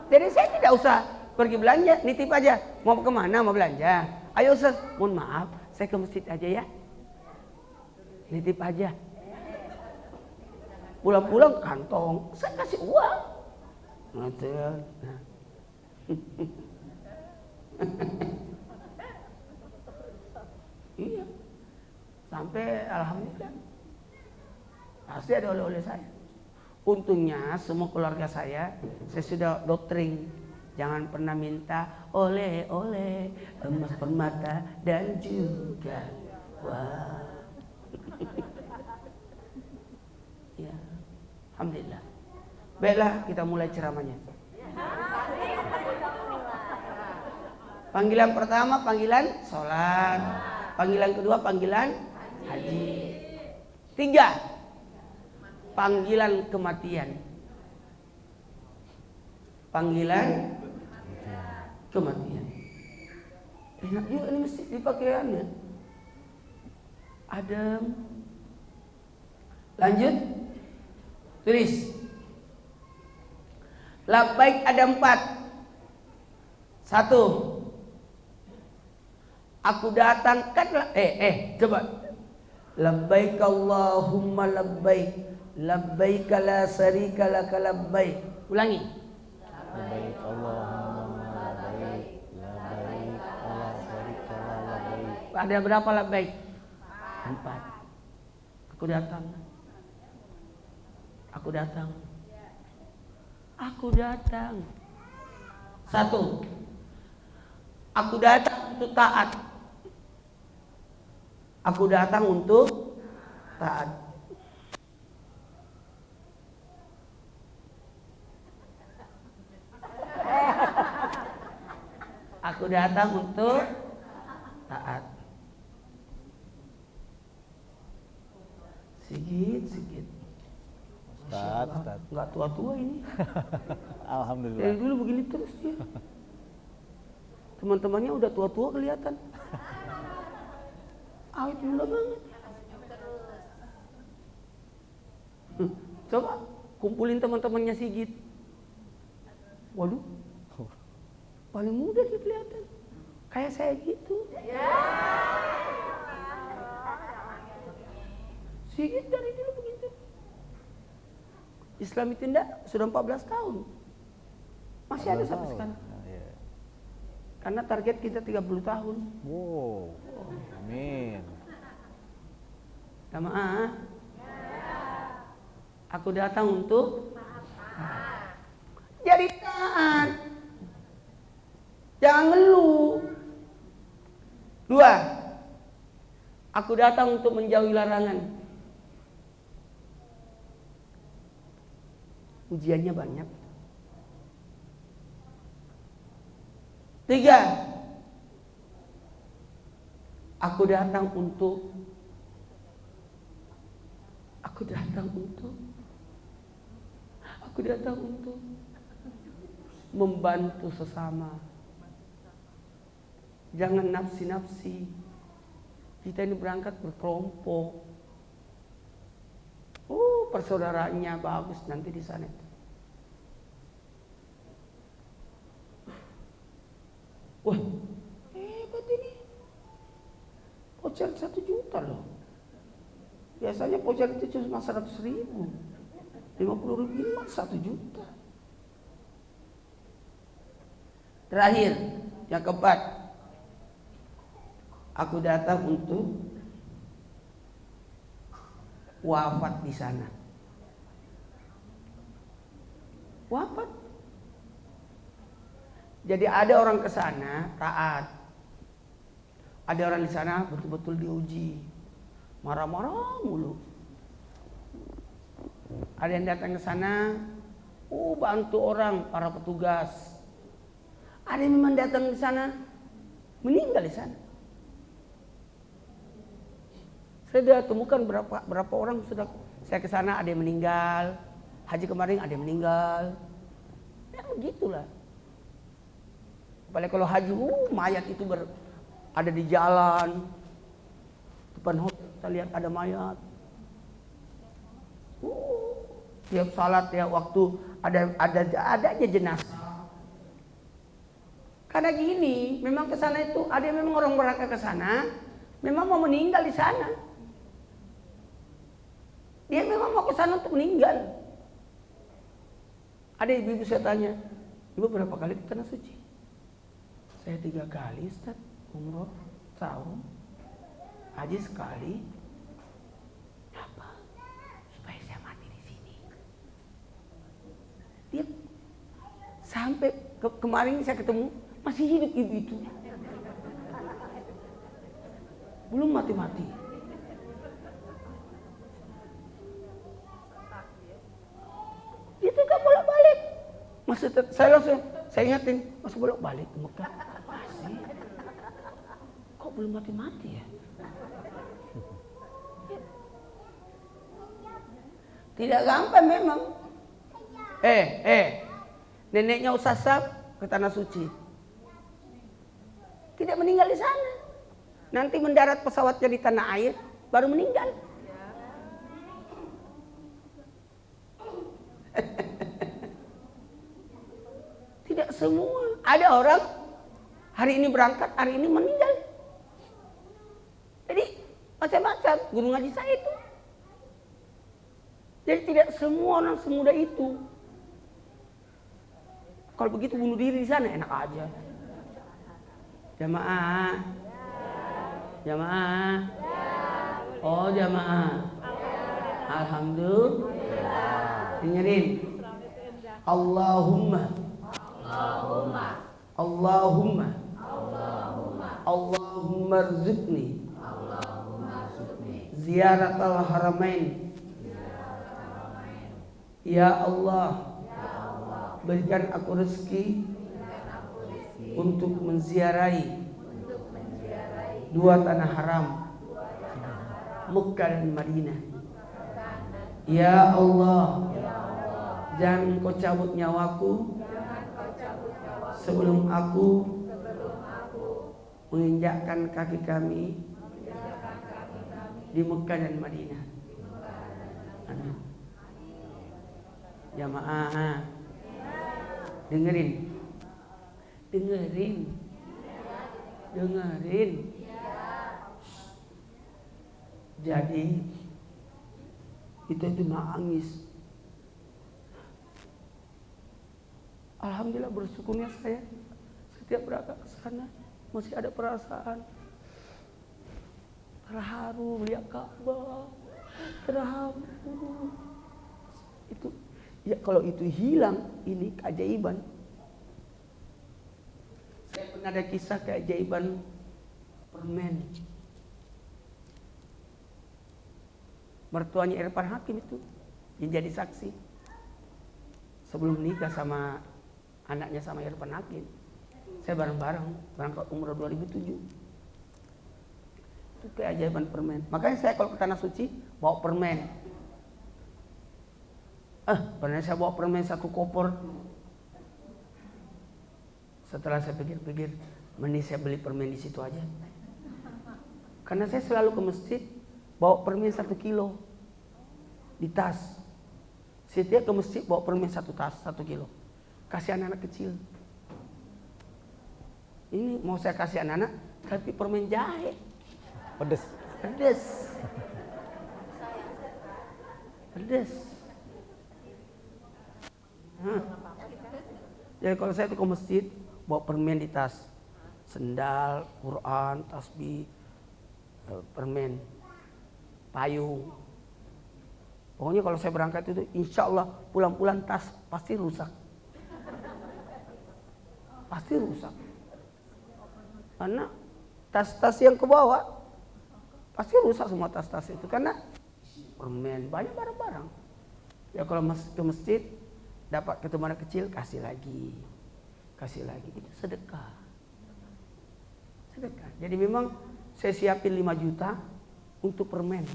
Jadi saya tidak usah pergi belanja, nitip aja. Mau kemana mau belanja? Ayo Ustaz, mohon maaf, saya ke masjid aja ya. Nitip aja. Pulang-pulang kantong, saya kasih uang. Nah. Iya. Sampai alhamdulillah. Pasti ada oleh-oleh saya. Untungnya semua keluarga saya sudah doktrin. Jangan pernah minta oleh-oleh emas permata dan juga wah. Ya, alhamdulillah. Baiklah, kita mulai ceramahnya. Panggilan pertama panggilan sholat. Panggilan kedua panggilan haji. 3 panggilan kematian. Panggilan kematian. Enak juga ini mesti dipakaiannya. Adem. Lanjut. Tulis. Labbaik ada 4. 1. Aku datangkan coba. Labbaik Allahumma labbaik. Labbaik la syarika laka labbaik. Ulangi. Labbaik Allahumma labbaik. Labbaik la syarika laka labbaik. Ada berapa labbaik? 4. Aku datang. Aku datang. Aku datang. 1. Aku datang untuk taat. Aku datang untuk taat. Aku datang untuk taat. Sikit. Ustaz. Enggak tua-tua ini. Alhamdulillah. Dari dulu begini terus dia. Teman-temannya udah tua-tua kelihatan. Awet muda banget. Coba kumpulin teman-temannya Sigit. Waduh. Paling muda dia kelihatan. Kayak saya gitu. Sigit dari dulu begitu. Islam itu enggak, sudah 14 tahun. Masih ada sampai sekarang. Karena target kita 30 tahun. Wow. Amin. Jamaah. Aku datang untuk jadi taat. Jangan ngeluh. 2. Aku datang untuk menjauhi larangan. Ujiannya banyak. 3. Aku datang untuk membantu sesama. Jangan nafsi-nafsi. Kita ini berangkat berkelompok. Persaudaraannya bagus nanti di sana itu. Wah, hebat ini. Voucher 1 juta loh. Biasanya voucher itu cuma 100.000. 50.000 ini mah 1 juta. Terakhir, yang keempat. Aku datang untuk wafat di sana. Wafat. Jadi ada orang ke sana taat. Ada orang di sana betul-betul diuji. Marah-marah mulu. Ada yang datang ke sana, bantu orang, para petugas. Ada yang memang datang ke sana, meninggal di sana. Saya sudah temukan berapa orang sudah saya ke sana, ada yang meninggal. Haji kemarin ada yang meninggal. Ya begitulah. Apalagi kalau haji, mayat itu ada di jalan. Depan hotel kita lihat ada mayat. Tiap salat, tiap waktu ada aja jenazah. Karena gini, memang ke sana itu ada yang memang orang berangkat ke sana, memang mau meninggal di sana. Dia memang mau ke sana untuk meninggal. Ada ibu-ibu saya tanya, ibu berapa kali ke tanah suci? Saya 3 kali, Ustaz, umroh, tahun, haji sekali. Apa? Supaya saya mati di sini. Dia sampai kemarin saya ketemu masih hidup ibu itu, belum mati-mati. Itu gak bolak-balik. Masih saya ingatin, masih bolak-balik ke Mekah. Masih. Kok belum mati-mati ya? Tidak gampang memang. Neneknya Ustaz Sab ke tanah suci. Tidak meninggal di sana. Nanti mendarat pesawatnya di tanah air, baru meninggal. Tidak semua. Ada orang hari ini berangkat, hari ini meninggal. Jadi macam-macam guru ngaji saya itu. Jadi tidak semua orang semudah itu. Kalau begitu bunuh diri di sana enak aja. Jamaah. Jamaah. Oh jamaah. Alhamdulillah. Dengerin. Allahumma. Allahumma. Allahumma. Allahumma. Allahumma rzuqni. Allahumma rzuqni. Ziyaratal haramain. Ya Allah. Berikan aku rezeki untuk menziarahi dua tanah haram, Mekah dan Madinah. Ya Allah, jangan kau cabut nyawaku sebelum aku menginjakkan kaki kami di Mekah dan Madinah. Amin. Jamaah, dengerin. Jadi itu nangis. Alhamdulillah bersyukurnya saya setiap berangkat ke sana masih ada perasaan terharu melihat Ka'bah, terharu. Itu ya, kalau itu hilang, ini keajaiban. Saya pernah ada kisah keajaiban permen. Mertuanya Irfan Hakim itu yang jadi saksi sebelum nikah sama anaknya sama Irfan Hakim. Saya bareng-bareng berangkat umroh 2007. Itu keajaiban permen. Makanya saya kalau ke tanah suci bawa permen. Pernah saya bawa permen 1 koper. Setelah saya pikir-pikir, mending saya beli permen di situ aja. Karena saya selalu ke masjid bawa permen 1 kilo di tas. Setiap ke masjid bawa permen 1 tas 1 kilo. Kasih anak-anak kecil. Ini mau saya kasih anak-anak, tapi permen jahe. Pedes. Jadi kalau saya itu ke masjid bawa permen di tas, sendal, Quran, tasbih, permen, payung. Pokoknya kalau saya berangkat itu insya Allah pulang-pulang tas pasti rusak. Karena tas-tas yang ke bawah pasti rusak semua tas-tas itu karena permen, banyak barang-barang. Ya kalau ke masjid dapat ketemu anak kecil, kasih lagi, itu sedekah. Jadi memang saya siapin 5 juta untuk permen.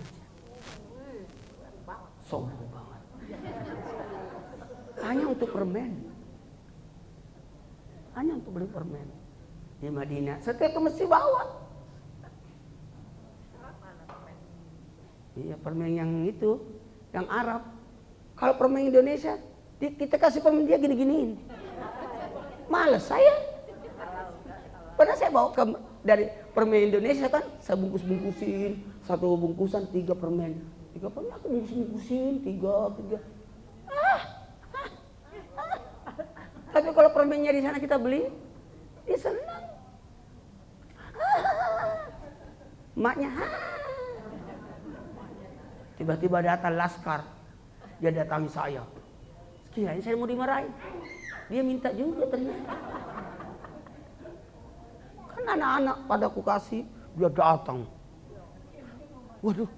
Sombong banget. Hanya untuk permen. Hanya untuk beli permen di Madinah. Setiap ke masjid bawa. Iya, permen yang itu, yang Arab. Kalau permen Indonesia, kita kasih permen dia gini-giniin. Males saya. Padahal saya bawa dari permen Indonesia kan, saya bungkus-bungkusin, 1 bungkusan 3 permen. 3 permen aku bungkus-bungkusin, 3. Tapi kalau permennya di sana kita beli, dia senang. Maknya, tiba-tiba datang laskar, dia datangi saya. Sekiranya saya mau dimarahin, dia minta juga ternyata. Kan anak-anak pada aku kasih, dia datang. Waduh.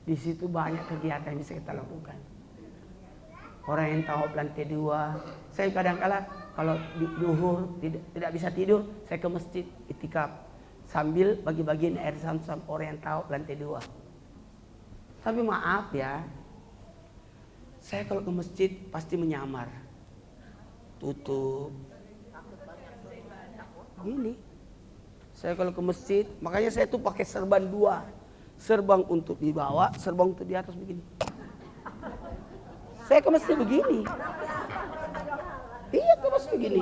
Di situ banyak kegiatan yang bisa kita lakukan. Orang yang tahu lantai 2, saya kadang-kala kalau di duhur tidak bisa tidur, saya ke masjid itikaf sambil bagi-bagiin air zam-zam orang yang tahu lantai 2. Tapi maaf ya, saya kalau ke masjid pasti menyamar, tutup. Gini, saya kalau ke masjid, makanya saya tuh pakai serban 2, serban untuk di bawah, serban untuk di atas begini. Saya ke masjid begini. Iya, ke masjid begini.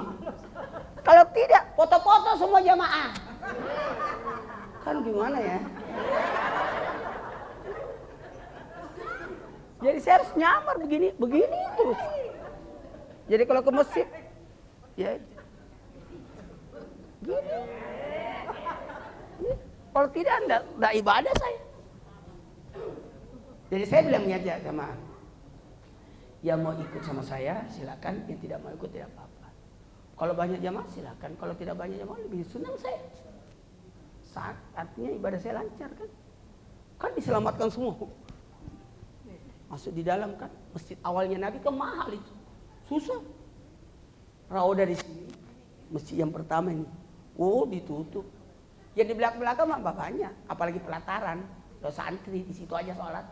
Kalau tidak, foto-foto semua jamaah. Kan gimana ya? Jadi saya harus nyamar begini terus. Jadi kalau ke masjid, ya gini. Kalau tidak, enggak ibadah saya. Jadi saya bilang aja sama yang mau ikut sama saya silakan, yang tidak mau ikut tidak apa-apa. Kalau banyak jamaah silakan, kalau tidak banyak jamaah lebih senang saya. Artinya ibadah saya lancar kan? Kan diselamatkan semua. Masuk di dalam kan, masjid awalnya Nabi kan mahal itu, susah. Raudah dari sini, masjid yang pertama ini, ditutup. Yang di belakang mah banyak, apalagi pelataran, udah santri di situ aja sholat.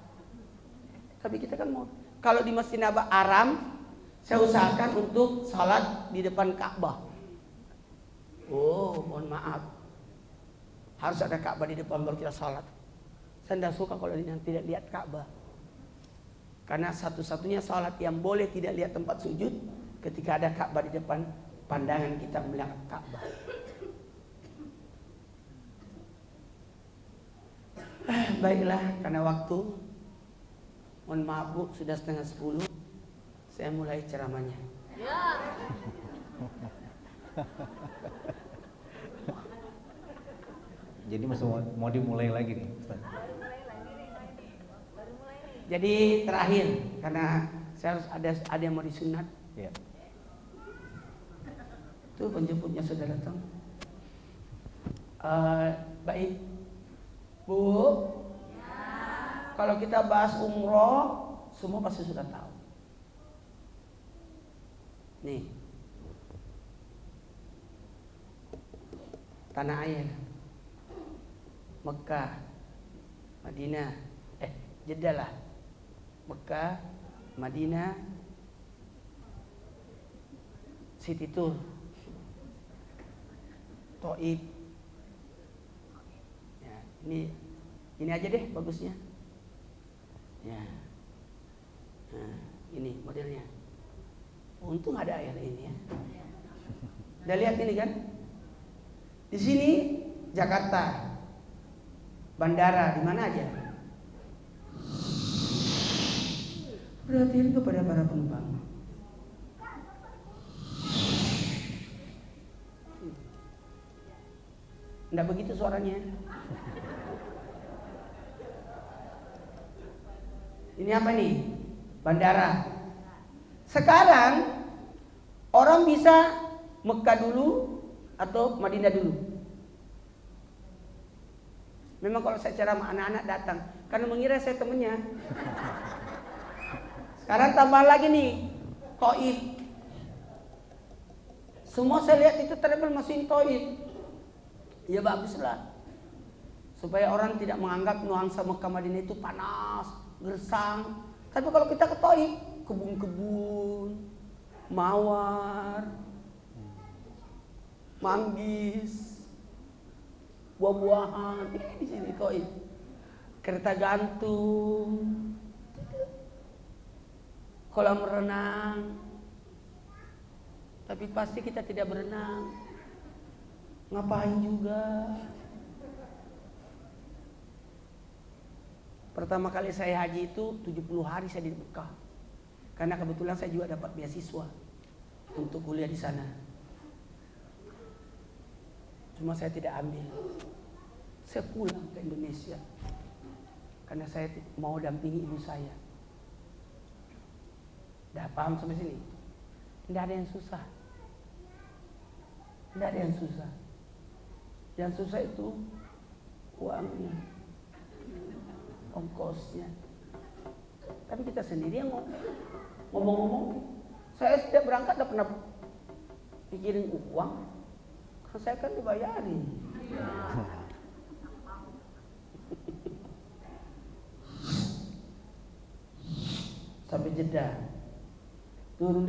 Tapi kita kan mau. Kalau di Masjid Nabawi Aram, saya usahakan untuk salat di depan Ka'bah. Mohon maaf. Harus ada Ka'bah di depan baru kita salat. Saya tidak suka kalau tidak lihat Ka'bah. Karena satu-satunya salat yang boleh tidak lihat tempat sujud ketika ada Ka'bah di depan pandangan kita melihat Ka'bah. Baiklah, karena waktu. Mohon maaf Bu, sudah 9:30. Saya mulai ceramahnya. Ya. Jadi mau dimulai lagi nih, Ustaz. Jadi terakhir, karena saya harus ada yang mau disunat. Ya. Tuh penjemputnya sudah datang. Baik, Bu. Kalau kita bahas umroh, semua pasti sudah tahu. Nih, tanah air, Mekah, Madinah, Jeddah lah, Mekah, Madinah, City Tour, Taif. Ya, ini aja deh bagusnya. Ya, nah, ini modelnya. Untung ada air ini ya. Udah lihat ini kan? Di sini Jakarta, bandara di mana aja? Perhatian kepada para penumpang. Nggak begitu suaranya. Ini apa nih? Bandara. Sekarang orang bisa Mekah dulu atau Madinah dulu. Memang kalau saya ceramah anak-anak datang karena mengira saya temennya. Sekarang tambah lagi nih, Taif. Semua saya lihat itu travel masukin Taif. Ya baguslah. Supaya orang tidak menganggap nuansa Mekah Madinah itu panas, gersang. Tapi kalau kita ke Taif, kebun-kebun, mawar, manggis, buah-buahan, ini di sini Taif. Kereta gantung, kolam renang. Tapi pasti kita tidak berenang. Ngapain juga? Pertama kali saya haji itu 70 hari saya di Mekah. Karena kebetulan saya juga dapat beasiswa untuk kuliah di sana. Cuma saya tidak ambil. Saya pulang ke Indonesia. Karena saya mau dampingi ibu saya. Dah paham sampai sini? Tidak ada yang susah. Tidak ada yang susah. Yang susah itu uangnya, ongkosnya. Tapi kita sendiri yang ngomong-ngomong. Saya setiap berangkat tidak pernah pikirin uang. Karena saya kan dibayarin. Sampai Jeddah. Turun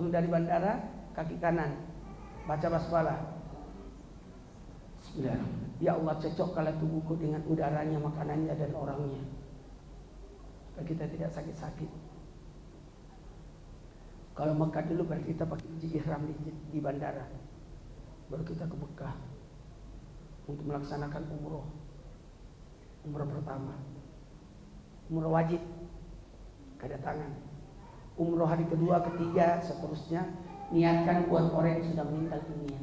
dari bandara, kaki kanan. Baca basmalah. Bismillah. Ya Allah, cocokkanlah tubuhku dengan udaranya, makanannya dan orangnya. Supaya kita tidak sakit-sakit. Kalau Mekah dulu berarti kita pakai baju ihram di bandara. Baru kita ke Mekah untuk melaksanakan umroh. Umroh pertama. Umroh wajib. Kedatangan. Umroh hari kedua, ketiga, seterusnya. Niatkan buat orang yang sudah meninggal dunia.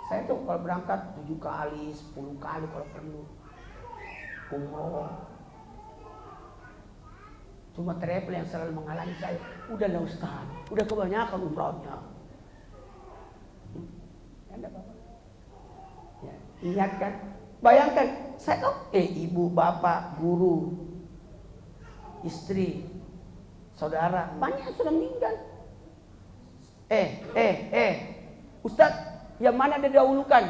Saya tuh kalau berangkat 7 kali, 10 kali kalau perlu umroh. Cuma travel yang selalu menghalangi saya. Udahlah Ustaz, udah kebanyakan umrohnya. Ada apa-apa? Ya, ingatkan. Bayangkan, saya tuh ibu, bapak, guru, istri, saudara, banyak yang sudah meninggal. Ustaz, yang mana didahulukan?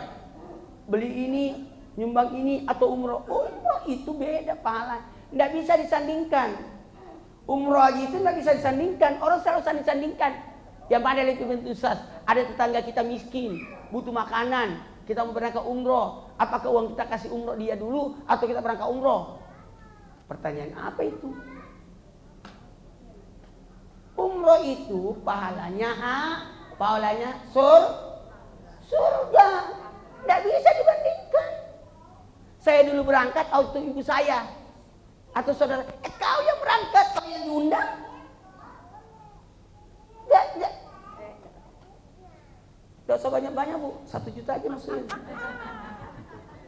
Beli ini, nyumbang ini, atau umroh? Umroh itu beda pahala. Tidak bisa disandingkan. Umroh haji itu tidak bisa disandingkan. Orang selalu sanding-sandingkan. Yang mana lebih penting Ustaz? Ada tetangga kita miskin, butuh makanan. Kita mau berangkat umroh. Apakah uang kita kasih umroh dia dulu atau kita berangkat umroh? Pertanyaan apa itu? Umroh itu pahalanya surga. Tidak bisa dibandingkan. Saya dulu berangkat auto ibu saya atau saudara. Kau yang berangkat, kau yang diundang. Tidak usah banyak-banyak bu, 1 juta aja masukin.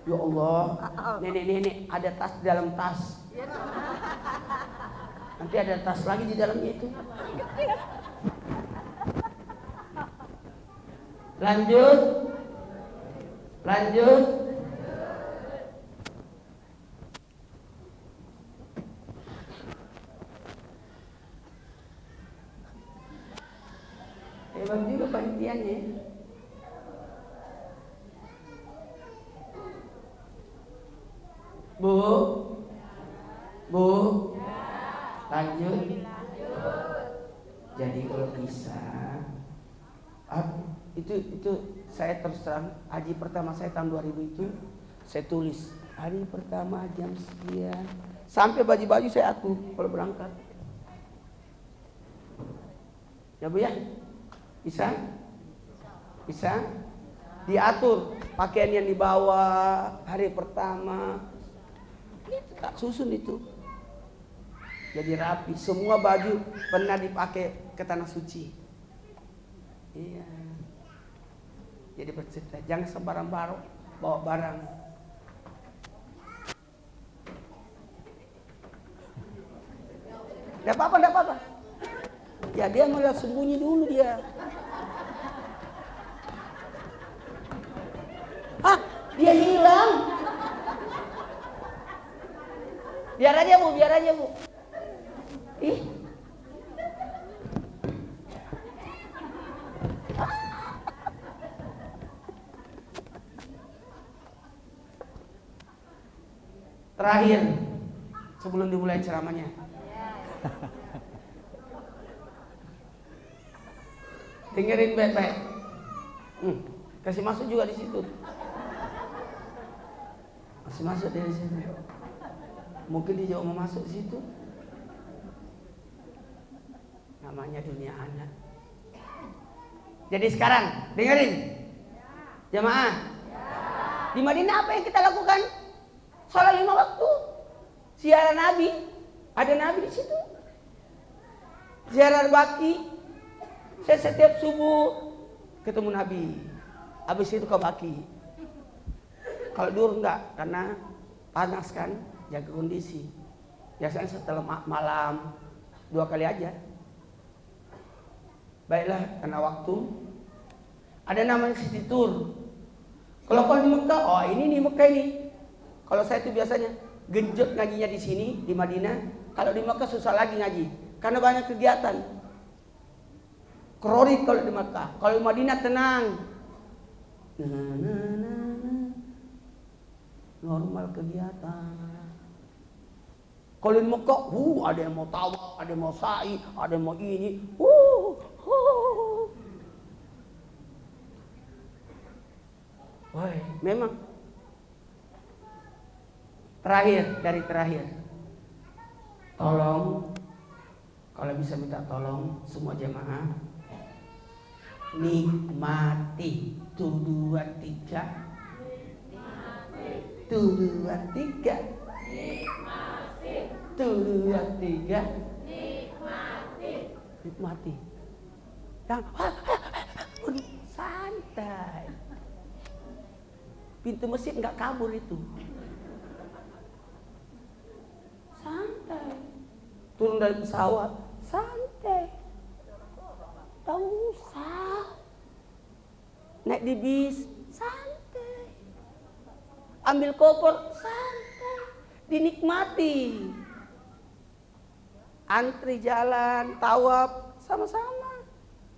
Ya Allah, nenek-nenek ada tas di dalam tas. Nanti ada tas lagi di dalamnya itu. Lanjut. Hebat juga panitianya. Bu. Lanjut. Jadi kalau bisa, itu saya terus terang haji pertama saya tahun 2000 itu saya tulis hari pertama jam sekian sampai baju-baju saya atur kalau berangkat. Ya bu ya, bisa diatur pakaian yang dibawa hari pertama, itu tak susun itu. Jadi rapi, semua baju pernah dipakai ke tanah suci. Iya. Jadi bercerita, jangan sembarang bawa barang. Tidak apa-apa. Ya dia mau lihat sembunyi dulu dia. Dia Biar aja Bu, biar aja Bu. Ih. Terakhir, sebelum dimulai ceramahnya. Dengerin baik-baik. Kasih masuk juga di situ. Kasih masuk dari situ. Mungkin dia juga mau masuk di situ. Namanya dunia anak. Jadi sekarang dengerin, jamaah. Di Madinah apa yang kita lakukan? Sholat 5 waktu. Ziarah Nabi, ada Nabi di situ. Ziarah Baki. Saya setiap subuh ketemu Nabi. Habis itu ke Baki. Kalau dulu enggak, karena panas kan, jaga kondisi. Biasanya setelah malam 2 kali aja. Baiklah, karena waktu. Ada namanya City Tour. Kalau di Mekah, oh ini di Mekah ini. Kalau saya itu biasanya genjot ngajinya di sini di Madinah. Kalau di Mekah susah lagi ngaji, karena banyak kegiatan. Krorik kalau di Mekah. Kalau di Madinah tenang. Normal kegiatan. Kalau di Mekah, ada yang mau tawaf, ada yang mau sa'i, ada yang mau ini. Wah, memang. Terakhir. Tolong, kalau bisa minta tolong semua jemaah, nikmati. 1, 2, 3. 1, 2, 3. Nikmati. 1, 2, 3. Nikmati. Santai. Pintu masjid nggak kabur itu. Santai. Turun dari pesawat, santai. Tak usah. Naik di bis, santai. Ambil koper, santai. Dinikmati. Antri jalan, tawaf, sama-sama.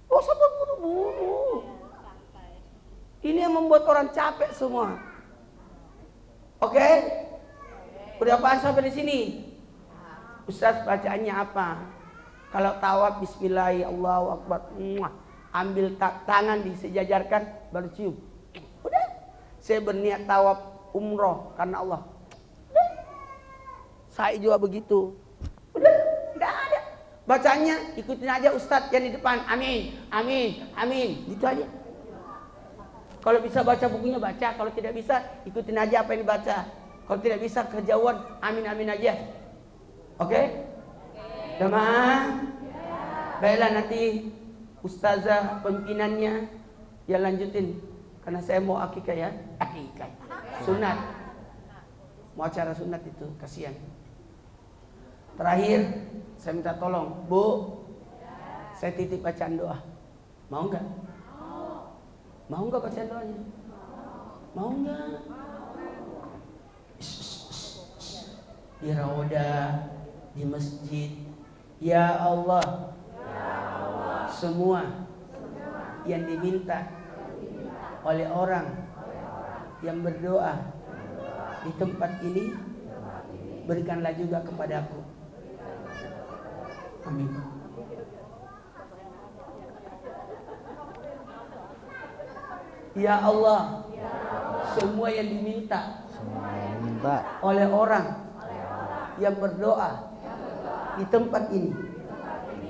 Oh, sabar buru-buru. Ini yang membuat orang capek semua. Oke? Udah apaan sampai di sini? Ustaz bacaannya apa? Kalau tawaf bismillah, Allahu Akbar. Ambil tangan disejajarkan baru cium. Udah. Saya berniat tawaf umroh karena Allah. Udah. Saya juga begitu. Udah. Enggak ada. Bacanya ikutin aja Ustaz yang di depan. Amin. Amin. Amin. Gitu aja. Kalau bisa baca bukunya baca, kalau tidak bisa ikutin aja apa yang dibaca. Kalau tidak bisa kejauhan, amin aja. Oke? Jamaah? Baiklah nanti ustazah pimpinannya ya lanjutin. Karena saya mau akikah ya. Akikah. Sunat. Mau acara sunat itu, kasihan. Terakhir, saya minta tolong, Bu. Saya titip bacaan doa. Mau enggak? Mau enggak bacaan doanya? Mau enggak? Di raudah, di masjid. Ya Allah, semua yang diminta oleh orang yang berdoa di tempat ini, berikanlah juga kepadaku. Amin. Ya Allah, semua yang diminta oleh orang yang berdoa di tempat ini,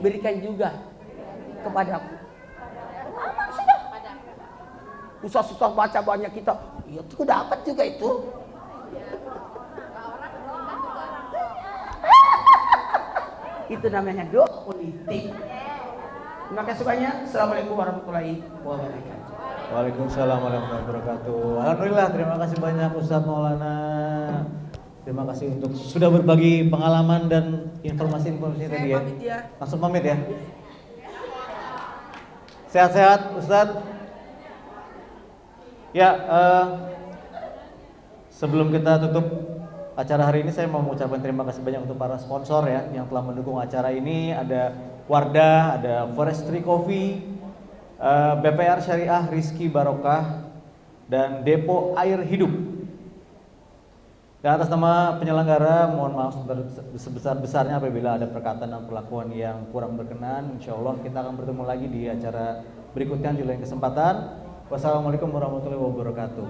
berikan juga kepadaku. Aman sudah. Susah-susah baca banyak kita, ya itu dapat juga itu. Itu namanya doa politik. Terima kasih banyak. Assalamualaikum warahmatullahi wabarakatuh. Waalaikumsalam warahmatullahi wabarakatuh. Alhamdulillah, terima kasih banyak Ustadz Maulana. Terima kasih untuk sudah berbagi pengalaman dan informasi-informasi tadi ya. Langsung pamit ya. Sehat-sehat Ustadz. Ya, sebelum kita tutup acara hari ini saya mau mengucapkan terima kasih banyak untuk para sponsor ya yang telah mendukung acara ini. Ada Wardah, ada Forestry Coffee, BPR Syariah Rizky Barokah, dan Depo Air Hidup. Dan atas nama penyelenggara, mohon maaf sebesar-besarnya apabila ada perkataan dan perlakuan yang kurang berkenan. Insya Allah kita akan bertemu lagi di acara berikutnya di lain kesempatan. Wassalamualaikum warahmatullahi wabarakatuh.